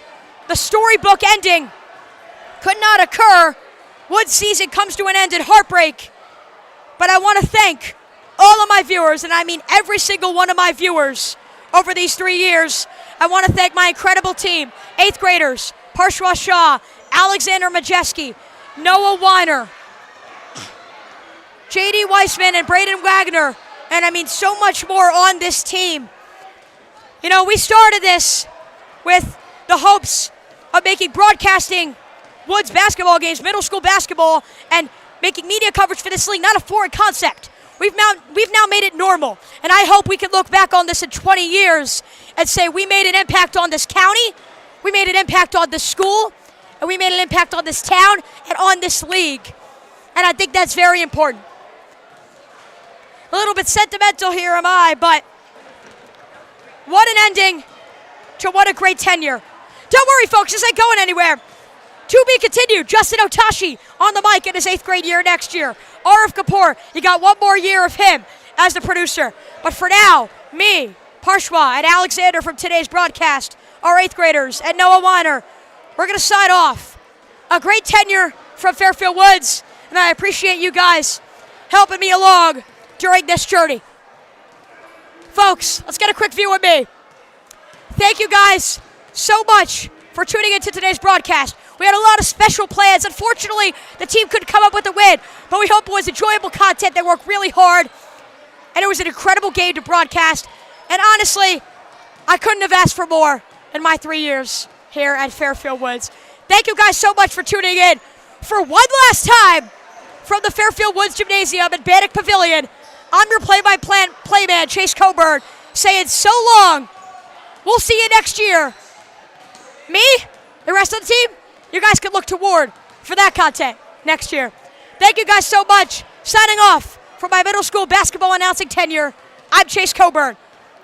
the storybook ending could not occur. Woods' season comes to an end in heartbreak. But I want to thank all of my viewers, and I mean every single one of my viewers over these 3 years. I want to thank my incredible team, 8th graders, Parshwa Shah, Alexander Majeski, Noah Weiner, J.D. Weissman, and Braden Wagner, and I mean so much more on this team. You know, we started this with the hopes of making broadcasting Woods basketball games, middle school basketball, and making media coverage for this league not a foreign concept. We've now made it normal, and I hope we can look back on this in 20 years and say we made an impact on this county, we made an impact on this school, and we made an impact on this town and on this league. And I think that's very important. A little bit sentimental here am I, but what an ending to what a great tenure. Don't worry, folks, this ain't going anywhere. To be continued, Justin Otashi on the mic in his 8th grade year next year. Arif Kapoor, you got 1 more year of him as the producer. But for now, me, Parshwa, and Alexander from today's broadcast, our 8th graders, and Noah Weiner, we're going to sign off. A great tenure from Fairfield Woods, and I appreciate you guys helping me along during this journey. Folks, let's get a quick view of me. Thank you guys so much for tuning into today's broadcast. We had a lot of special plans. Unfortunately, the team couldn't come up with a win, but we hope it was enjoyable content. They worked really hard, and it was an incredible game to broadcast. And honestly, I couldn't have asked for more in my 3 years here at Fairfield Woods. Thank you guys so much for tuning in. For one last time from the Fairfield Woods Gymnasium at Bannock Pavilion, I'm your play-by-play man, Chase Coburn, saying so long. We'll see you next year. Me, the rest of the team, you guys can look toward for that content next year. Thank you guys so much. Signing off from my middle school basketball announcing tenure, I'm Chase Coburn.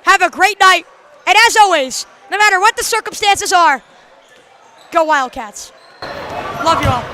Have a great night. And as always, no matter what the circumstances are, go Wildcats. Love you all.